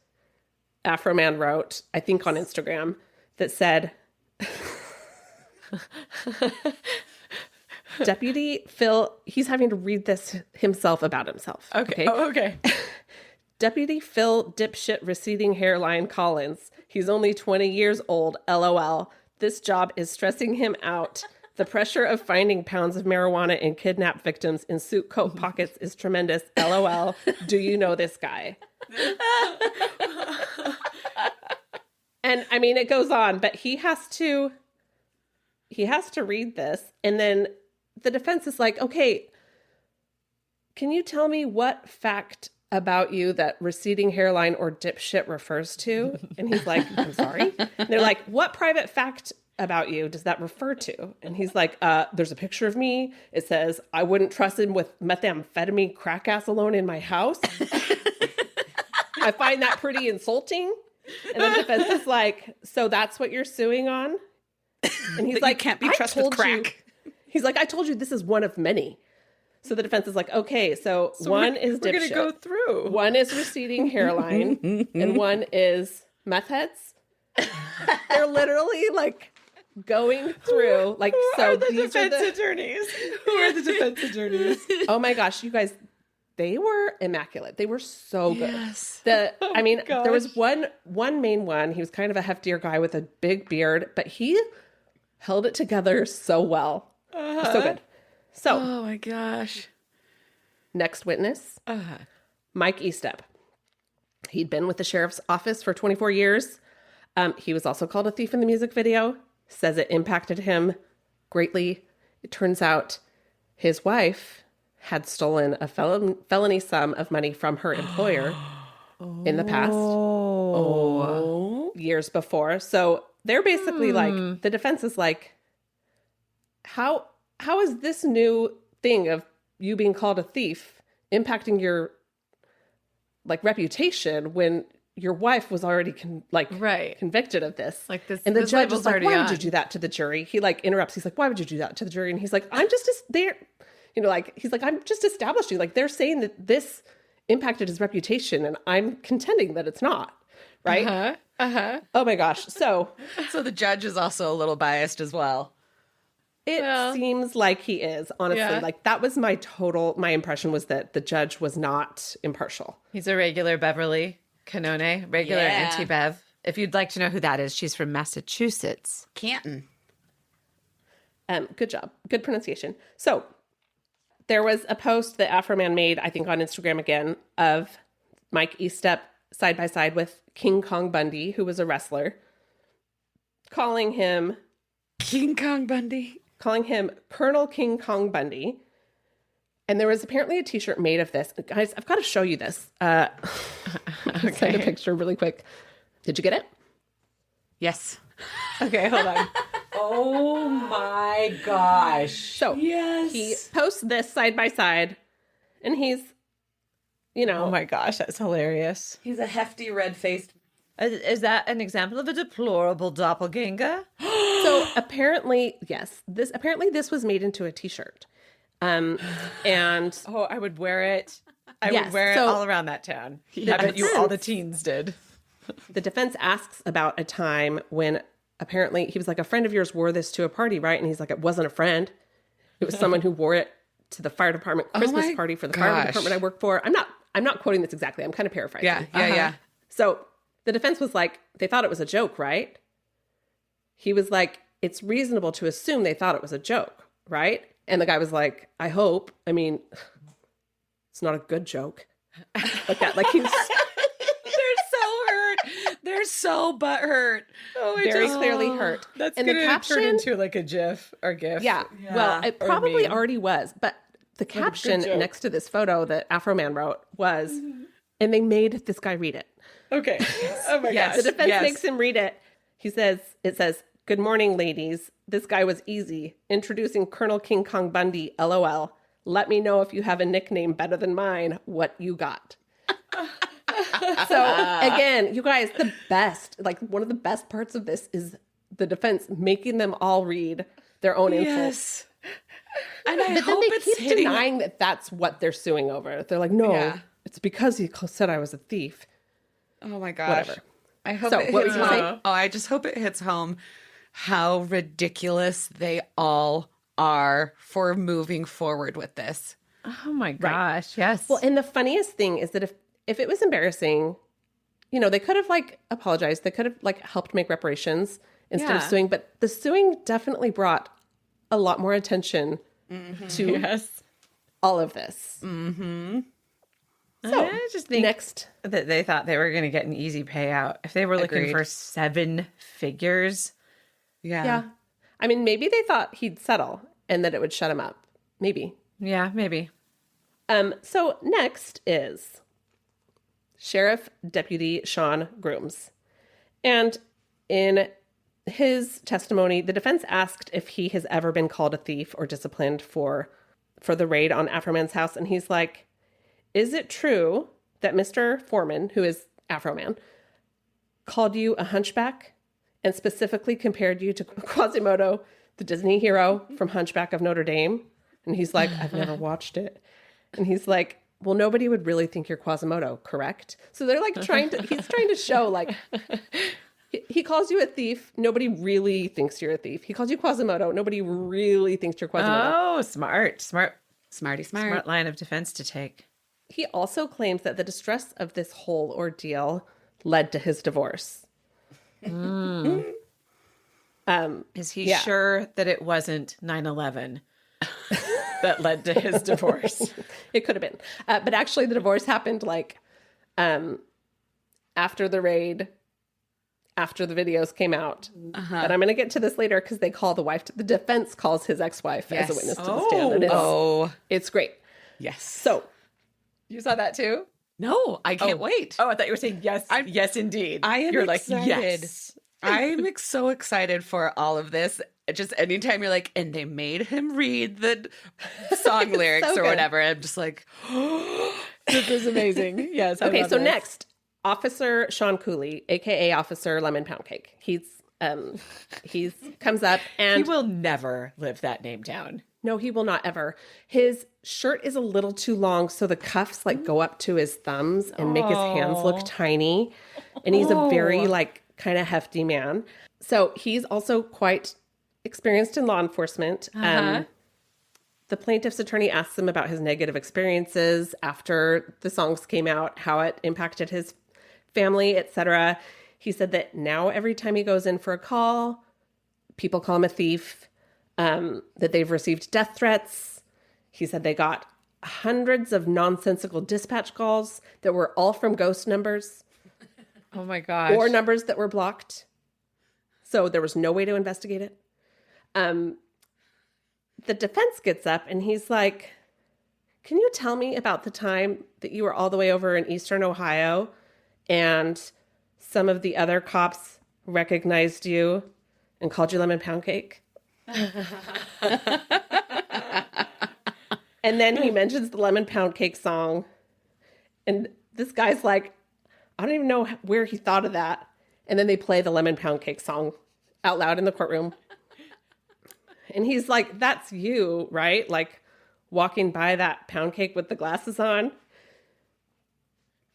Afroman wrote, I think on Instagram, that said, Deputy Phil, he's having to read this himself about himself. Okay. Oh, okay. Deputy Phil dipshit receding hairline Collins. He's only 20 years old. LOL. This job is stressing him out. The pressure of finding pounds of marijuana in kidnapped victims in suit coat pockets is tremendous. LOL. Do you know this guy? And I mean, it goes on, but he has to read this, and then the defense is like, okay, can you tell me what fact about you that receding hairline or dipshit refers to? And he's like, I'm sorry. And they're like, what private fact about you does that refer to? And he's like, there's a picture of me. It says, I wouldn't trust him with methamphetamine crack ass alone in my house. I find that pretty insulting. And the defense is like, so that's what you're suing on? And he's like, can't be trusted with crack. He's like, I told you this is one of many. So the defense is like, okay, so one is dipshit. We're going to go through. One is receding hairline, and one is meth heads. They're literally like going through, like, Who are the defense attorneys? Who are the defense attorneys? Oh my gosh, you guys, they were immaculate. They were so good. Yes. There was one main one. He was kind of a heftier guy with a big beard, but he held it together so well. So good. So, oh my gosh. Next witness, Mike Estep. He'd been with the sheriff's office for 24 years. He was also called a thief in the music video. Says it impacted him greatly. It turns out his wife had stolen a felony sum of money from her employer in the past. Years before. So they're basically like, the defense is like, how is this new thing of you being called a thief impacting your like reputation when your wife was already convicted of this? Like this, and the this judge is like, why on. would you do that to the jury? He like interrupts. He's like, why would you do that to the jury? And he's like, I'm just he's like, I'm just establishing. Like they're saying that this impacted his reputation, and I'm contending that it's not. Right? Oh my gosh. So the judge is also a little biased as well. It seems like he is, honestly. Yeah. Like that was my impression was that the judge was not impartial. He's a regular Beverly Canone, regular Auntie Bev. If you'd like to know who that is, she's from Massachusetts. Canton. Good job. Good pronunciation. So there was a post that Afroman made, I think on Instagram again, of Mike Estep side by side with King Kong Bundy, who was a wrestler, calling him King Kong Bundy. Calling him Colonel King Kong Bundy. And there was apparently a t-shirt made of this. Guys, I've got to show you this. Send a picture really quick. Did you get it? Yes. Okay, hold on. Oh my gosh. So he posts this side by side, and he's, Oh my gosh, that's hilarious. He's a hefty red-faced. Is that an example of a deplorable doppelganger? So apparently, yes. This was made into a t-shirt. And I would wear it. I would wear it all around that town. I bet you all the teens did. The defense asks about a time when apparently he was like, a friend of yours wore this to a party, right? And he's like, it wasn't a friend. It was someone who wore it to the fire department Christmas party for the fire department I work for. I'm not quoting this exactly. I'm kind of paraphrasing. Yeah. So the defense was like, they thought it was a joke, right? He was like, it's reasonable to assume they thought it was a joke, right? And the guy was like, I hope. I mean, it's not a good joke. Like that. Like he's They're so hurt. They're so butthurt. Oh, very clearly hurt. That's and going the to caption, turn into like a GIF or GIF. Yeah. Well, it probably meme. already was. But the caption joke. next to this photo that Afroman wrote was, and they made this guy read it. Okay. Oh my gosh. The defense makes him read it. It says, good morning, ladies. This guy was easy. Introducing Colonel King Kong Bundy, LOL. Let me know if you have a nickname better than mine. What you got? So again, you guys, the best, like one of the best parts of this is the defense making them all read their own insults. And I But hope then they it's keep hitting denying that that's what they're suing over. They're like, no, Yeah. it's because he said I was a thief. Oh my gosh. Whatever. I hope So, it what hits were you saying? home. Oh, I just hope it hits home how ridiculous they all are for moving forward with this. Oh my gosh. Yes. Well, and the funniest thing is that if it was embarrassing, you know, they could have like apologized. They could have like helped make reparations instead of Yeah. suing. But the suing definitely brought a lot more attention to yes. all of this. So I just think next, that they thought they were going to get an easy payout. If they were looking Agreed. for 7 figures. yeah. I mean, maybe they thought he'd settle and that it would shut him up. Maybe. Yeah, maybe. So next is Sheriff Deputy Sean Grooms. And in his testimony, the defense asked if he has ever been called a thief or disciplined for the raid on Afroman's house. And he's like, is it true that Mr. Foreman, who is Afroman, called you a hunchback and specifically compared you to Quasimodo, the Disney hero from Hunchback of Notre Dame? And he's like, I've never watched it. And he's like, well, nobody would really think you're Quasimodo, correct? So they're like he's trying to show like, he calls you a thief. Nobody really thinks you're a thief. He calls you Quasimodo. Nobody really thinks you're Quasimodo. Oh, smart. Smarty smart. Smart line of defense to take. He also claims that the distress of this whole ordeal led to his divorce. Is he Yeah. sure that it wasn't 9/11 that led to his divorce? It could have been. But actually, the divorce happened like after the raid, after the videos came out. But I'm going to get to this later because they call the wife, the defense calls his ex-wife as a witness to the stand. And it's great. Yes. So You saw that too? No, I can't wait. Oh, I thought you were saying yes. Yes, indeed. I am You're excited. like, yes. I'm so excited for all of this. Just anytime you're like, and they made him read the song lyrics so or good. whatever, I'm just like, This is amazing. Yes. I okay, love so this. next, Officer Sean Cooley, aka Officer Lemon Pound Cake. He's comes up and He will never live that name down. no, he will not ever. His shirt is a little too long, so the cuffs like go up to his thumbs and make his hands look tiny. And he's a very like kind of hefty man. So he's also quite experienced in law enforcement. The plaintiff's attorney asks him about his negative experiences after the songs came out, how it impacted his family, etc. He said that now every time he goes in for a call, people call him a thief. That they've received death threats. He said they got hundreds of nonsensical dispatch calls that were all from ghost numbers Oh my gosh. or numbers that were blocked. So there was no way to investigate it. The defense gets up and he's like, can you tell me about the time that you were all the way over in Eastern Ohio and some of the other cops recognized you and called you lemon pound cake? And then he mentions the lemon pound cake song. And this guy's like, I don't even know where he thought of that. And then they play the lemon pound cake song out loud in the courtroom. And he's like, that's you, right? Like walking by that pound cake with the glasses on.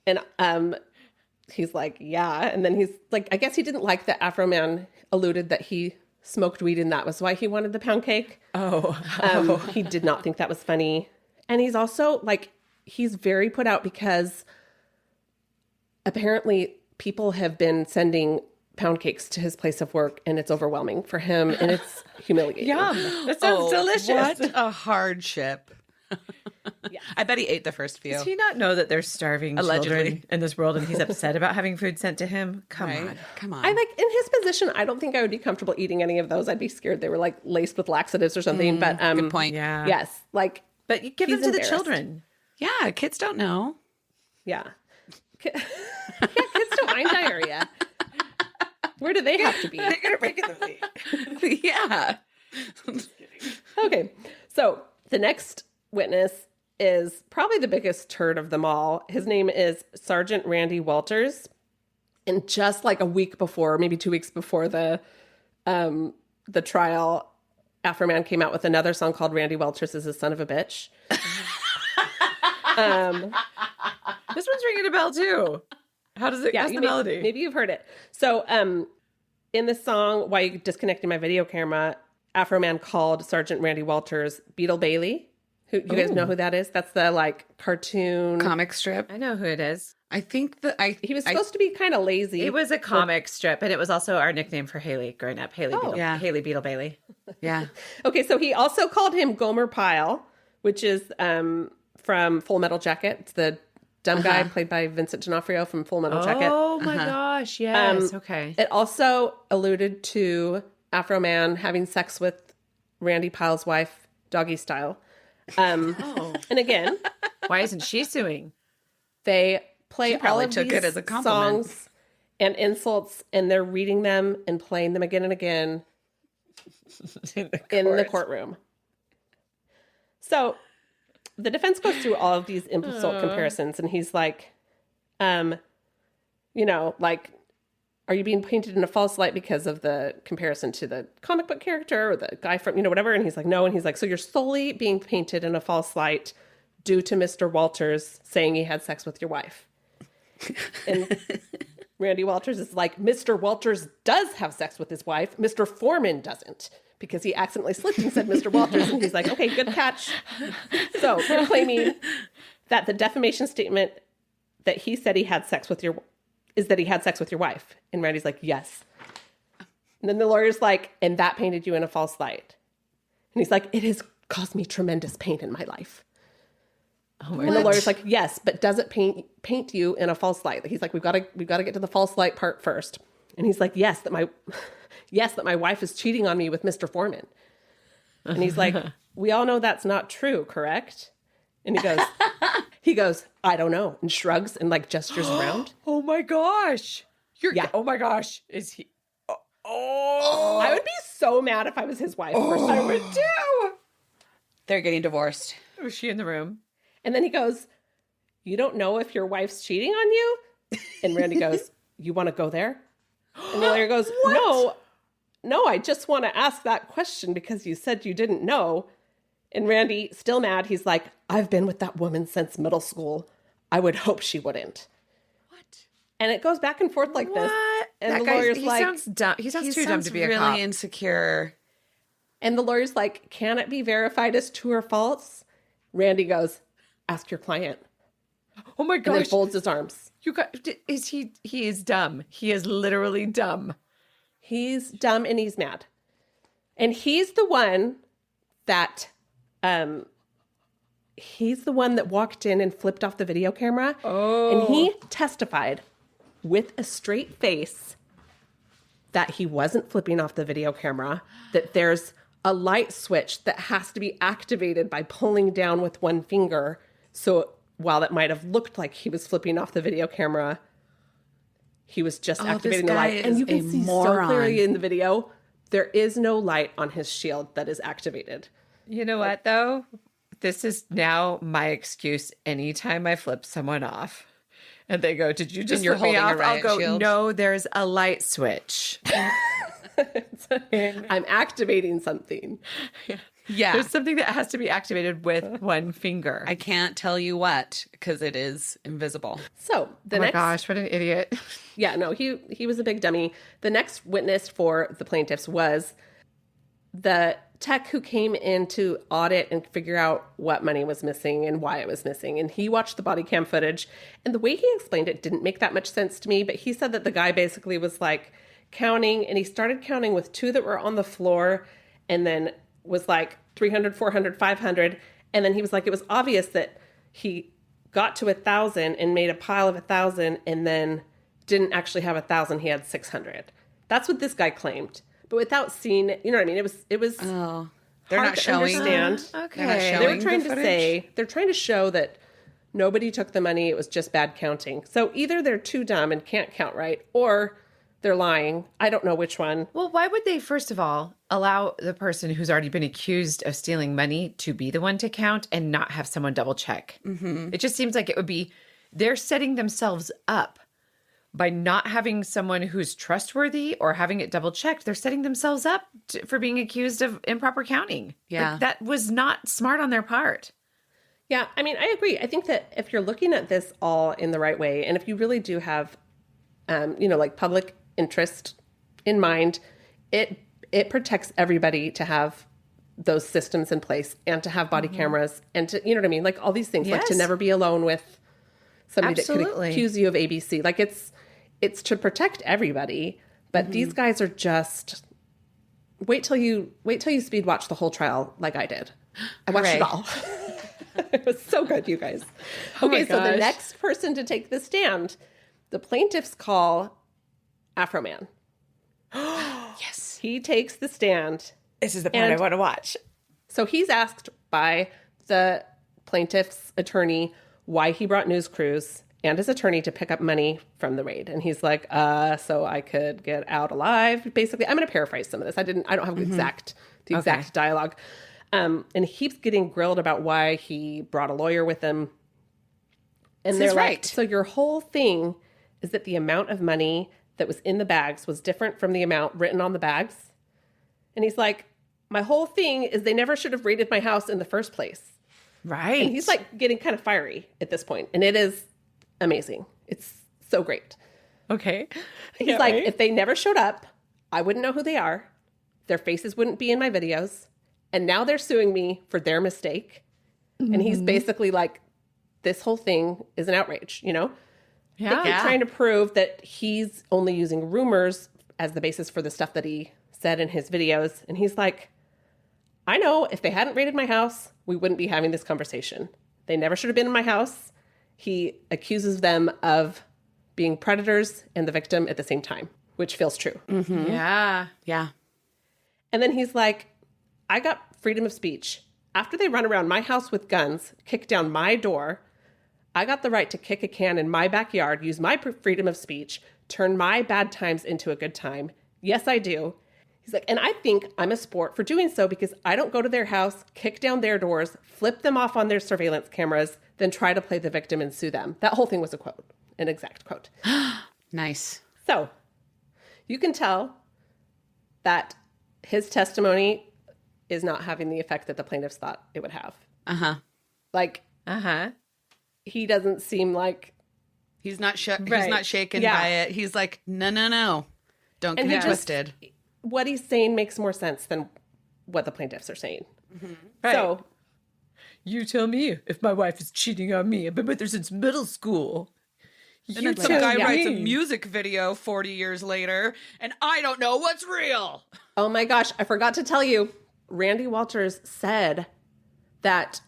And he's like, yeah. And then he's like, I guess he didn't like that Afroman alluded that he smoked weed and that was why he wanted the pound cake. Oh. He did not think that was funny. And he's also like, he's very put out because apparently people have been sending pound cakes to his place of work, and it's overwhelming for him, and it's humiliating. Yum. That sounds delicious. What a hardship. Yeah. I bet he ate the first few. Does he not know that there's starving children in this world, and he's upset about having food sent to him? Come on. I like, in his position, I don't think I would be comfortable eating any of those. I'd be scared they were like laced with laxatives or something. But good point. Yeah. Yes, like, but you give them to the children. Yeah, kids don't know. Yeah, kids don't mind diarrhea. Where do they have to be? They're gonna break it. Yeah. Okay, so the next witness is probably the biggest turd of them all. His name is Sergeant Randy Walters. And just like a week before, maybe 2 weeks before the trial, Afroman came out with another song called Randy Walters is a Son of a Bitch. This one's ringing a bell too. How does it? Yeah, the melody. Maybe you've heard it. So, in the song "Why You Disconnecting My Video Camera," Afroman called Sergeant Randy Walters Beetle Bailey. Who you guys know who that is? That's the like cartoon comic strip. I know who it is. I think that he was supposed to be kind of lazy. It was a comic strip, and it was also our nickname for Hayley growing up. Hayley Beetle Bailey. Yeah. Okay, so he also called him Gomer Pyle, which is from Full Metal Jacket. It's the dumb guy played by Vincent D'Onofrio from Full Metal Jacket. Oh my gosh, yes. Okay. It also alluded to Afroman having sex with Randy Pyle's wife, doggy style. And again, why isn't she suing? They play all of took these it as a compliment. songs and insults, and they're reading them and playing them again and again in the courtroom. So the defense goes through all of these insult comparisons, and he's like, like, are you being painted in a false light because of the comparison to the comic book character or the guy from, whatever? And he's like, no. And he's like, so you're solely being painted in a false light due to Mr. Walters saying he had sex with your wife. And Randy Walters is like, Mr. Walters does have sex with his wife. Mr. Foreman doesn't, because he accidentally slipped and said Mr. Walters. And he's like, okay, good catch. So they're claiming that the defamation statement that he said he had sex with your is that he had sex with your wife. And Randy's like, yes. And then the lawyer's like, and that painted you in a false light. And he's like, it has caused me tremendous pain in my life. And the lawyer's like, yes, but does it paint you in a false light? He's like, we've got to get to the false light part first. And he's like, yes, that my wife is cheating on me with Mr. Foreman. And he's like, we all know that's not true, correct? And he goes, I don't know, and shrugs and like gestures around. Oh my gosh. Oh my gosh. Is he? Oh. I would be so mad if I was his wife. I would too. They're getting divorced. Was she in the room? And then he goes, you don't know if your wife's cheating on you? And Randy goes, you want to go there? And the lawyer goes, no, I just want to ask that question because you said you didn't know. And Randy, still mad, he's like, I've been with that woman since middle school. I would hope she wouldn't. What? And it goes back and forth like this. And that the lawyer's he like... sounds dumb. He sounds too dumb to be a cop. Really insecure. And the lawyer's like, can it be verified as true or false? Randy goes, ask your client. Oh my gosh. And then folds his arms. He is dumb. He is literally dumb. He's dumb and he's mad. And he's the one that... he's the one that walked in and flipped off the video camera. Oh. And he testified with a straight face that he wasn't flipping off the video camera, that there's a light switch that has to be activated by pulling down with one finger. So while it might have looked like he was flipping off the video camera, he was just activating the light. And you can see so clearly in the video, there is no light on his shield that is activated. You know what, though? This is now my excuse anytime I flip someone off. And they go, did you just flip me off? I'll go, shield? No, there's a light switch. I'm activating something. Yeah. There's something that has to be activated with one finger. I can't tell you what, because it is invisible. So oh my gosh, what an idiot. Yeah, no, he was a big dummy. The next witness for the plaintiffs was the tech who came in to audit and figure out what money was missing and why it was missing. And he watched the body cam footage. And the way he explained it didn't make that much sense to me. But he said that the guy basically was like counting, and he started counting with 2 that were on the floor, and then was like 300, 400, 500. And then he was like, it was obvious that he got to 1,000 and made a pile of 1,000 and then didn't actually have 1,000. He had 600. That's what this guy claimed. But without seeing it, you know what I mean? It was Oh, they're hard not to showing. understand. They're not showing They were trying the to footage? say, they're trying to show that nobody took the money. It was just bad counting. So either they're too dumb and can't count right, or they're lying. I don't know which one. Well, why would they, first of all, allow the person who's already been accused of stealing money to be the one to count and not have someone double check? Mm-hmm. It just seems like it would be, they're setting themselves up by not having someone who's trustworthy or having it double checked. They're setting themselves up for being accused of improper counting. Yeah. Like, that was not smart on their part. Yeah, I mean, I agree. I think that if you're looking at this all in the right way, and if you really do have, like public interest in mind, it protects everybody to have those systems in place and to have body cameras and to, you know what I mean? Like all these things, like to Yes. never be alone with somebody that Absolutely. could accuse you of ABC. Like it's to protect everybody, but these guys are just, wait till you speed watch the whole trial like I did. I watched Hooray. it all. It was so good, you guys. Okay, so the gosh. next person to take the stand, the plaintiffs call Afroman. Yes. He takes the stand. This is the part And- I want to watch. So he's asked by the plaintiff's attorney why he brought news crews and his attorney to pick up money from the raid. And he's like, so I could get out alive. Basically, I'm going to paraphrase some of this. I don't have the exact dialogue. And he keeps getting grilled about why he brought a lawyer with him. And they're is like, right. so your whole thing is that the amount of money that was in the bags was different from the amount written on the bags. And he's like, my whole thing is they never should have raided my house in the first place. Right. And he's like getting kind of fiery at this point. And it is amazing. It's so great. okay. He's like, if they never showed up, I wouldn't know who they are. Their faces wouldn't be in my videos. And now they're suing me for their mistake. And he's basically like, this whole thing is an outrage, you know? Yeah. They're trying to prove that he's only using rumors as the basis for the stuff that he said in his videos. And he's like, I know if they hadn't raided my house, we wouldn't be having this conversation. They never should have been in my house. He accuses them of being predators and the victim at the same time, which feels true. Yeah. Yeah. And then he's like, I got freedom of speech. After they run around my house with guns, kick down my door, I got the right to kick a can in my backyard, use my freedom of speech, turn my bad times into a good time. Yes, I do. He's like, and I think I'm a sport for doing so because I don't go to their house, kick down their doors, flip them off on their surveillance cameras, then try to play the victim and sue them. That whole thing was a quote, an exact quote. Nice. So you can tell that his testimony is not having the effect that the plaintiffs thought it would have. Uh-huh. Like, he doesn't seem like, He's not shook. He's Right. not shaken Yeah. by it. He's like, no. Don't And get he it just- twisted. what he's saying makes more sense than what the plaintiffs are saying. Right. So You tell me if my wife is cheating on me. I've been with her since middle school. And then some guy writes a music video 40 years later, and I don't know what's real. oh my gosh, I forgot to tell you, Randy Walters said that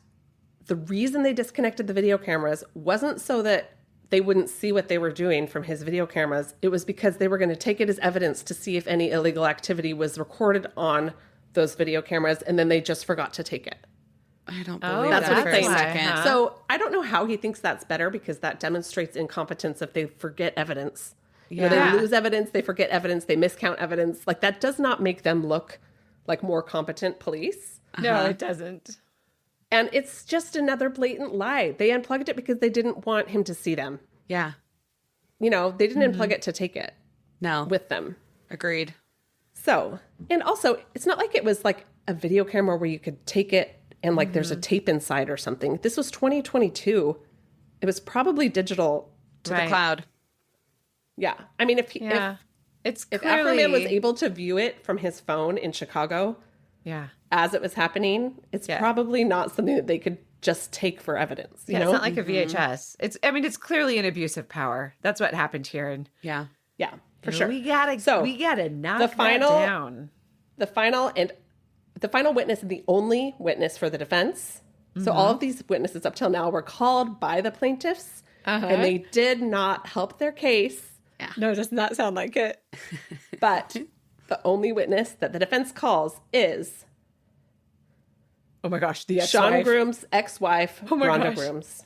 the reason they disconnected the video cameras wasn't so that they wouldn't see what they were doing from his video cameras. It was because they were going to take it as evidence to see if any illegal activity was recorded on those video cameras, and then they just forgot to take it. I don't believe That's that what for he's a saying. second. Huh? So I don't know how he thinks that's better because that demonstrates incompetence if they forget evidence. You know, Yeah. they lose evidence, they forget evidence, they miscount evidence. Like that does not make them look like more competent police. No, it doesn't. And it's just another blatant lie. They unplugged it because they didn't want him to see them. Yeah. You know, they didn't unplug it to take it No. with them. Agreed. So, and also, it's not like it was like a video camera where you could take it and like there's a tape inside or something. This was 2022. It was probably digital. To the cloud. Yeah. I mean, if Yeah. It's if clearly... Afroman was able to view it from his phone in Chicago, as it was happening, it's probably not something that they could just take for evidence. You know? It's not like a VHS. It's clearly an abuse of power. That's what happened here. And yeah, for sure. We gotta knock that down. The final witness and the only witness for the defense. So all of these witnesses up till now were called by the plaintiffs, and they did not help their case. Yeah. No, it does not sound like it. But the only witness that the defense calls is, oh my gosh, the ex-wife. Sean Groom's ex-wife, Rhonda Grooms.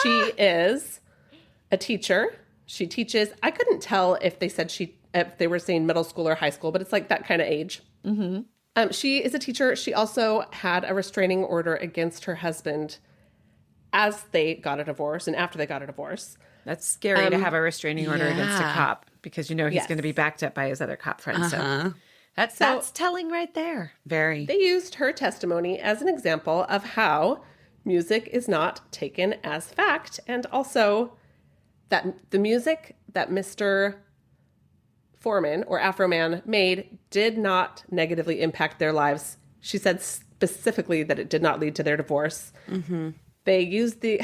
She is a teacher. She teaches. I couldn't tell if they were saying middle school or high school, but it's like that kind of age. Mm-hmm. She is a teacher. She also had a restraining order against her husband as they got a divorce and after they got a divorce. That's scary to have a restraining order against a cop because he's going to be backed up by his other cop friends. So that's telling right there. Very. They used her testimony as an example of how music is not taken as fact, and also that the music that Mr. Foreman or Afroman made did not negatively impact their lives. She said specifically that it did not lead to their divorce. Mm-hmm. They used the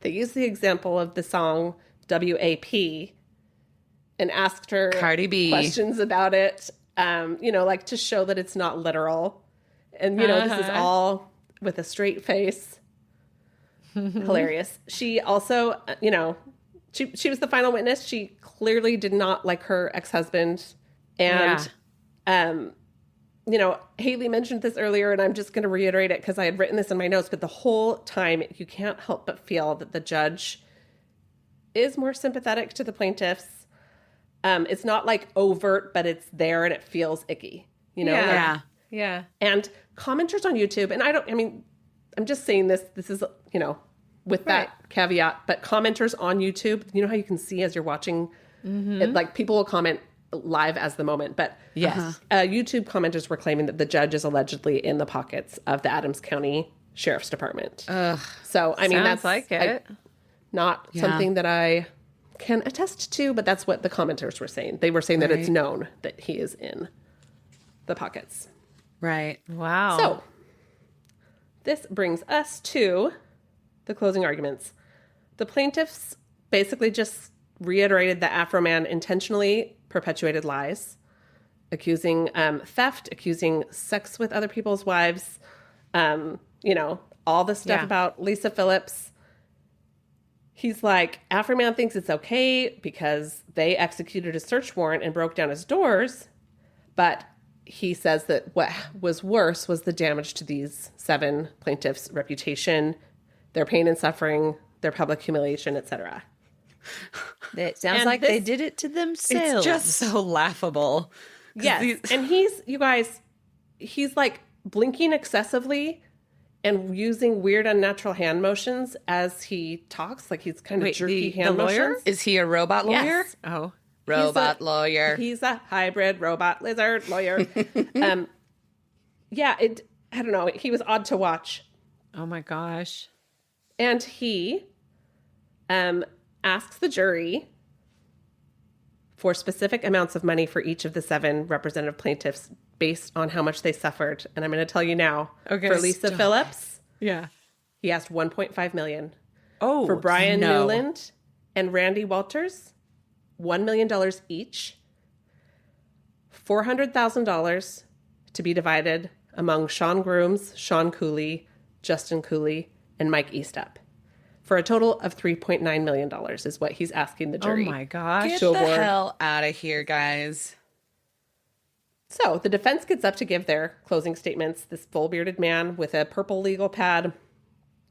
example of the song WAP and asked her Cardi B questions about it, like to show that it's not literal. And, this is all with a straight face. Hilarious. She also, she was the final witness. She clearly did not like her ex-husband. And, Hayley mentioned this earlier, and I'm just going to reiterate it because I had written this in my notes, but the whole time you can't help but feel that the judge is more sympathetic to the plaintiffs. It's not like overt, but it's there and it feels icky, Yeah. And commenters on YouTube, and I'm just saying this is, with that caveat, but commenters on YouTube, you know how you can see as you're watching, it, like people will comment live as the moment, but yes, YouTube commenters were claiming that the judge is allegedly in the pockets of the Adams County Sheriff's Department. Ugh. So, that's like it. Not something that I can attest to, but that's what the commenters were saying. They were saying that it's known that he is in the pockets. Right. Wow. So, this brings us to the closing arguments. The plaintiffs basically just reiterated that Afroman intentionally perpetuated lies, accusing theft, accusing sex with other people's wives, all the stuff about Lisa Phillips. He's like, Afroman thinks it's okay because they executed a search warrant and broke down his doors, but he says that what was worse was the damage to these 7 plaintiffs' reputation, their pain and suffering, their public humiliation, etc. It sounds like they did it to themselves. It's just so laughable. Yes. And he's like blinking excessively and using weird unnatural hand motions as he talks. Like he's kind of jerky hand motions. Is he a robot lawyer? Yes. Oh. Robot lawyer. He's a hybrid robot lizard lawyer. I don't know. He was odd to watch. Oh my gosh. And he asks the jury for specific amounts of money for each of the 7 representative plaintiffs based on how much they suffered. And I'm going to tell you now. Okay, for Lisa Phillips, he asked $1.5 million. Oh, for Brian Newland and Randy Walters, $1 million each. $400,000 to be divided among Sean Grooms, Sean Cooley, Justin Cooley, and Mike Eastup. For a total of $3.9 million is what he's asking the jury. Oh my gosh. Get the hell out of here, guys. So the defense gets up to give their closing statements. This full-bearded man with a purple legal pad,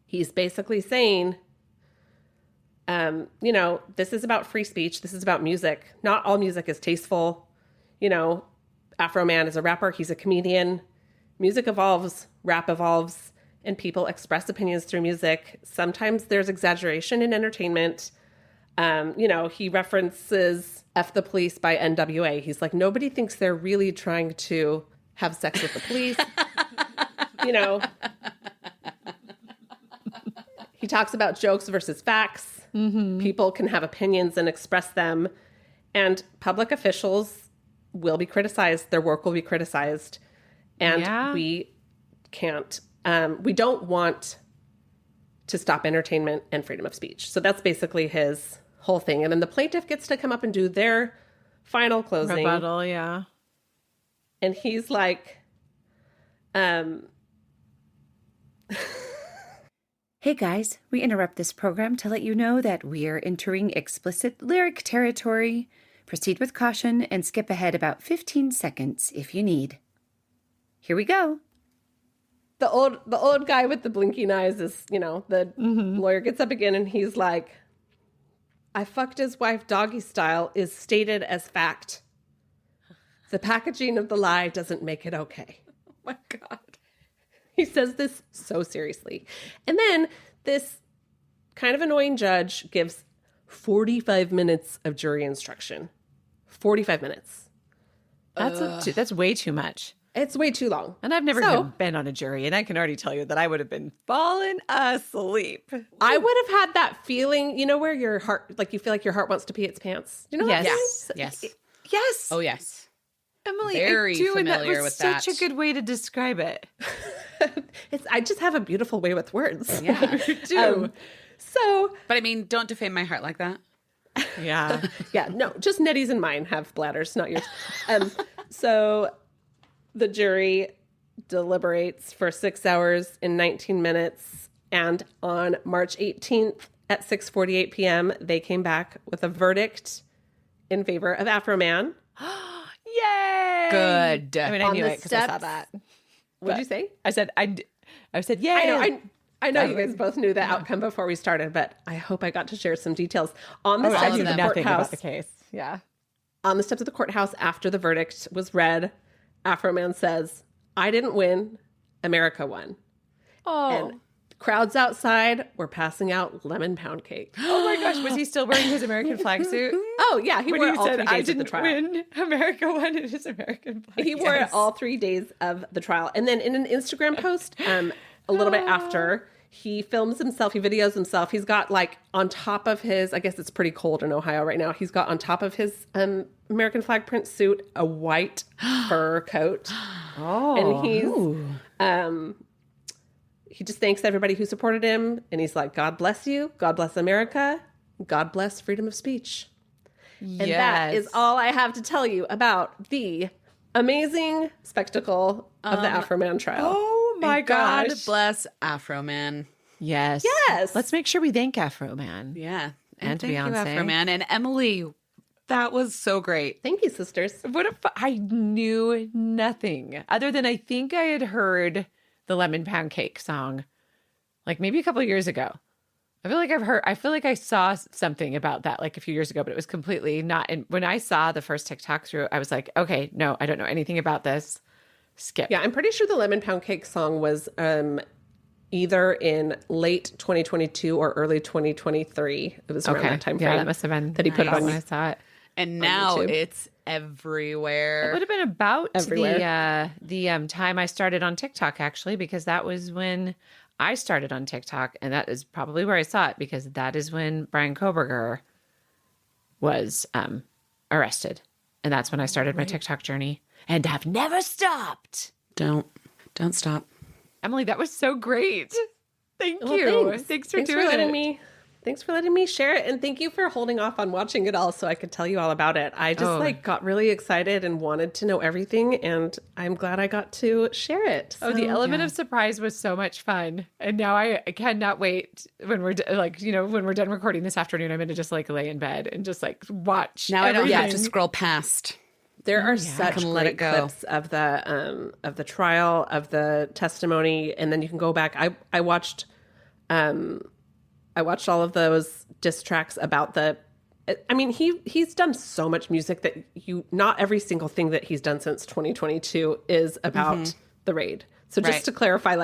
he's basically saying, this is about free speech. This is about music. Not all music is tasteful. Afroman is a rapper. He's a comedian. Music evolves. Rap evolves. And people express opinions through music. Sometimes there's exaggeration in entertainment. He references F the Police by NWA. He's like, nobody thinks they're really trying to have sex with the police. He talks about jokes versus facts. Mm-hmm. People can have opinions and express them. And public officials will be criticized. Their work will be criticized. And we can't, we don't want to stop entertainment and freedom of speech. So that's basically his whole thing. And then the plaintiff gets to come up and do their final closing. Rebuttal, yeah. And he's like, Hey guys, we interrupt this program to let you know that we are entering explicit lyric territory. Proceed with caution and skip ahead about 15 seconds if you need. Here we go. The old guy with the blinking eyes is, the lawyer gets up again and he's like, I fucked his wife doggy style is stated as fact. The packaging of the lie doesn't make it okay. Oh my God. He says this so seriously. And then this kind of annoying judge gives 45 minutes of jury instruction. 45 minutes. That's way too much. It's way too long. And I've never even been on a jury, and I can already tell you that I would have been falling asleep. I would have had that feeling, where your heart, like you feel like your heart wants to pee its pants. You know that feeling? Yes. Oh, yes. Emily, Very I do, familiar and that was with such that. a good way to describe it. I just have a beautiful way with words. Yeah. You do. But I mean, don't defame my heart like that. Yeah. Yeah, no, just Nettie's and mine have bladders, not yours. So the jury deliberates for 6 hours and 19 minutes. And on March 18th at 6:48 p.m., they came back with a verdict in favor of Afroman. Yay! Good. I mean, I On knew the it because I saw steps- that. What did you say? I said, yay! I know you guys both knew the outcome before we started, but I hope I got to share some details. On the I steps knew of the nothing courthouse, about the case. Yeah. on the steps of the courthouse after the verdict was read, Afroman says, I didn't win, America won. Oh. And crowds outside were passing out lemon pound cake. Oh my gosh, was he still wearing his American flag suit? Oh, yeah, he When wore it you all said, 3 I days of the didn't trial. win, America won in his American flag. He wore it all 3 days of the trial. And then in an Instagram post, a little bit after, he films himself, he videos himself. He's got on top of his, I guess it's pretty cold in Ohio right now. He's got on top of his American flag print suit, a white fur coat. Oh. And he just thanks everybody who supported him. And he's like, God bless you. God bless America. God bless freedom of speech. And that is all I have to tell you about the amazing spectacle of the Afroman trial. Oh my God gosh. bless Afroman. Yes. Yes. Let's make sure we thank Afroman. Yeah. And thank Beyonce. you, Afroman. And Emily, that was so great. Thank you, sisters. What if I knew nothing other than I think I had heard the Lemon Pound Cake song maybe a couple of years ago. I feel like I saw something about that a few years ago, but it was completely not. And when I saw the first TikTok through, I was like, okay, no, I don't know anything about this. Skip. Yeah, I'm pretty sure the Lemon Pound Cake song was either in late 2022 or early 2023. It was around that time frame. Yeah, that must have been that he put nice on. when I saw it. And now YouTube. it's everywhere. It would have been about Everywhere. the time I started on TikTok, actually, because that was when I started on TikTok, and that is probably where I saw it, because that is when Brian Koberger was arrested, and that's when I started my TikTok journey, and I've never stopped. Don't stop. Emily, that was so great. Thank Well, you. Thanks for doing letting it. me. Thanks for letting me share it, and thank you for holding off on watching it all so I could tell you all about it. I just got really excited and wanted to know everything, and I'm glad I got to share it. Oh, the element of surprise was so much fun, and now I cannot wait when we're when we're done recording this afternoon. I'm going to just lay in bed and just watch. Now I don't have to everything. scroll past. There are such Can let great it go. clips of the trial, of the testimony, and then you can go back. I watched all of those diss tracks about the. I mean, he's done so much music that not every single thing that he's done since 2022 is about the raid. So just Right. to clarify,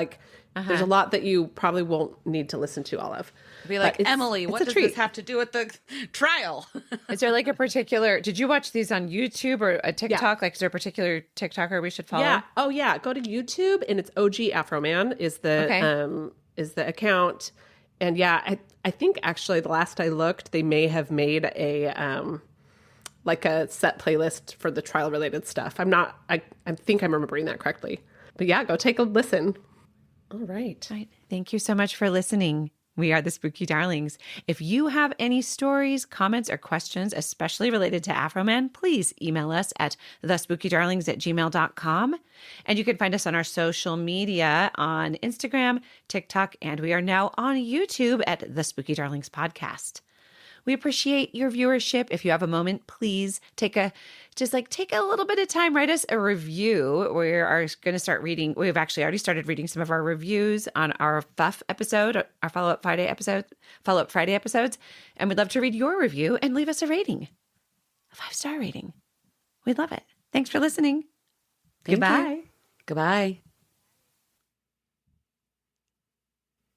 there's a lot that you probably won't need to listen to all of. Be like, But Emily, what a does treat. this have to do with the trial? Is there a particular? Did you watch these on YouTube or a TikTok? Is there a particular TikToker we should follow? Yeah. Oh, yeah. Go to YouTube, and it's OG Afroman is the account. And yeah, I think actually the last I looked, they may have made a a set playlist for the trial related stuff. I think I'm remembering that correctly. But yeah, go take a listen. All right. Thank you so much for listening. We are the Spooky Darlings. If you have any stories, comments, or questions, especially related to Afroman, please email us at thespookydarlings@gmail.com. And you can find us on our social media on Instagram, TikTok, and we are now on YouTube at The Spooky Darlings Podcast. We appreciate your viewership. If you have a moment, please take a little bit of time, write us a review. We are going to start reading. We've actually already started reading some of our reviews on our FUF episode, our follow-up Friday episodes. And we'd love to read your review and leave us a rating, a 5-star rating. We'd love it. Thanks for listening. Goodbye. Goodbye.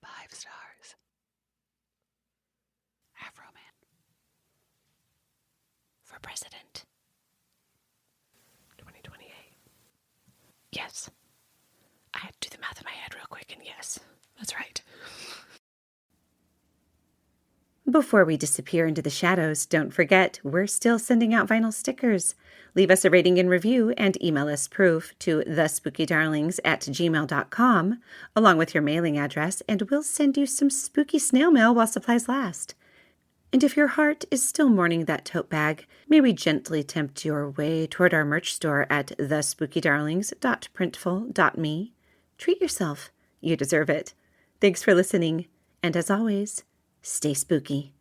5 stars. Afroman. For president. 2028. Yes. I had to do the math in my head real quick, and yes, that's right. Before we disappear into the shadows, don't forget, we're still sending out vinyl stickers. Leave us a rating and review and email us proof to thespookydarlings@gmail.com, along with your mailing address, and we'll send you some spooky snail mail while supplies last. And if your heart is still mourning that tote bag, may we gently tempt your way toward our merch store at thespookydarlings.printful.me. Treat yourself. You deserve it. Thanks for listening. And as always, stay spooky.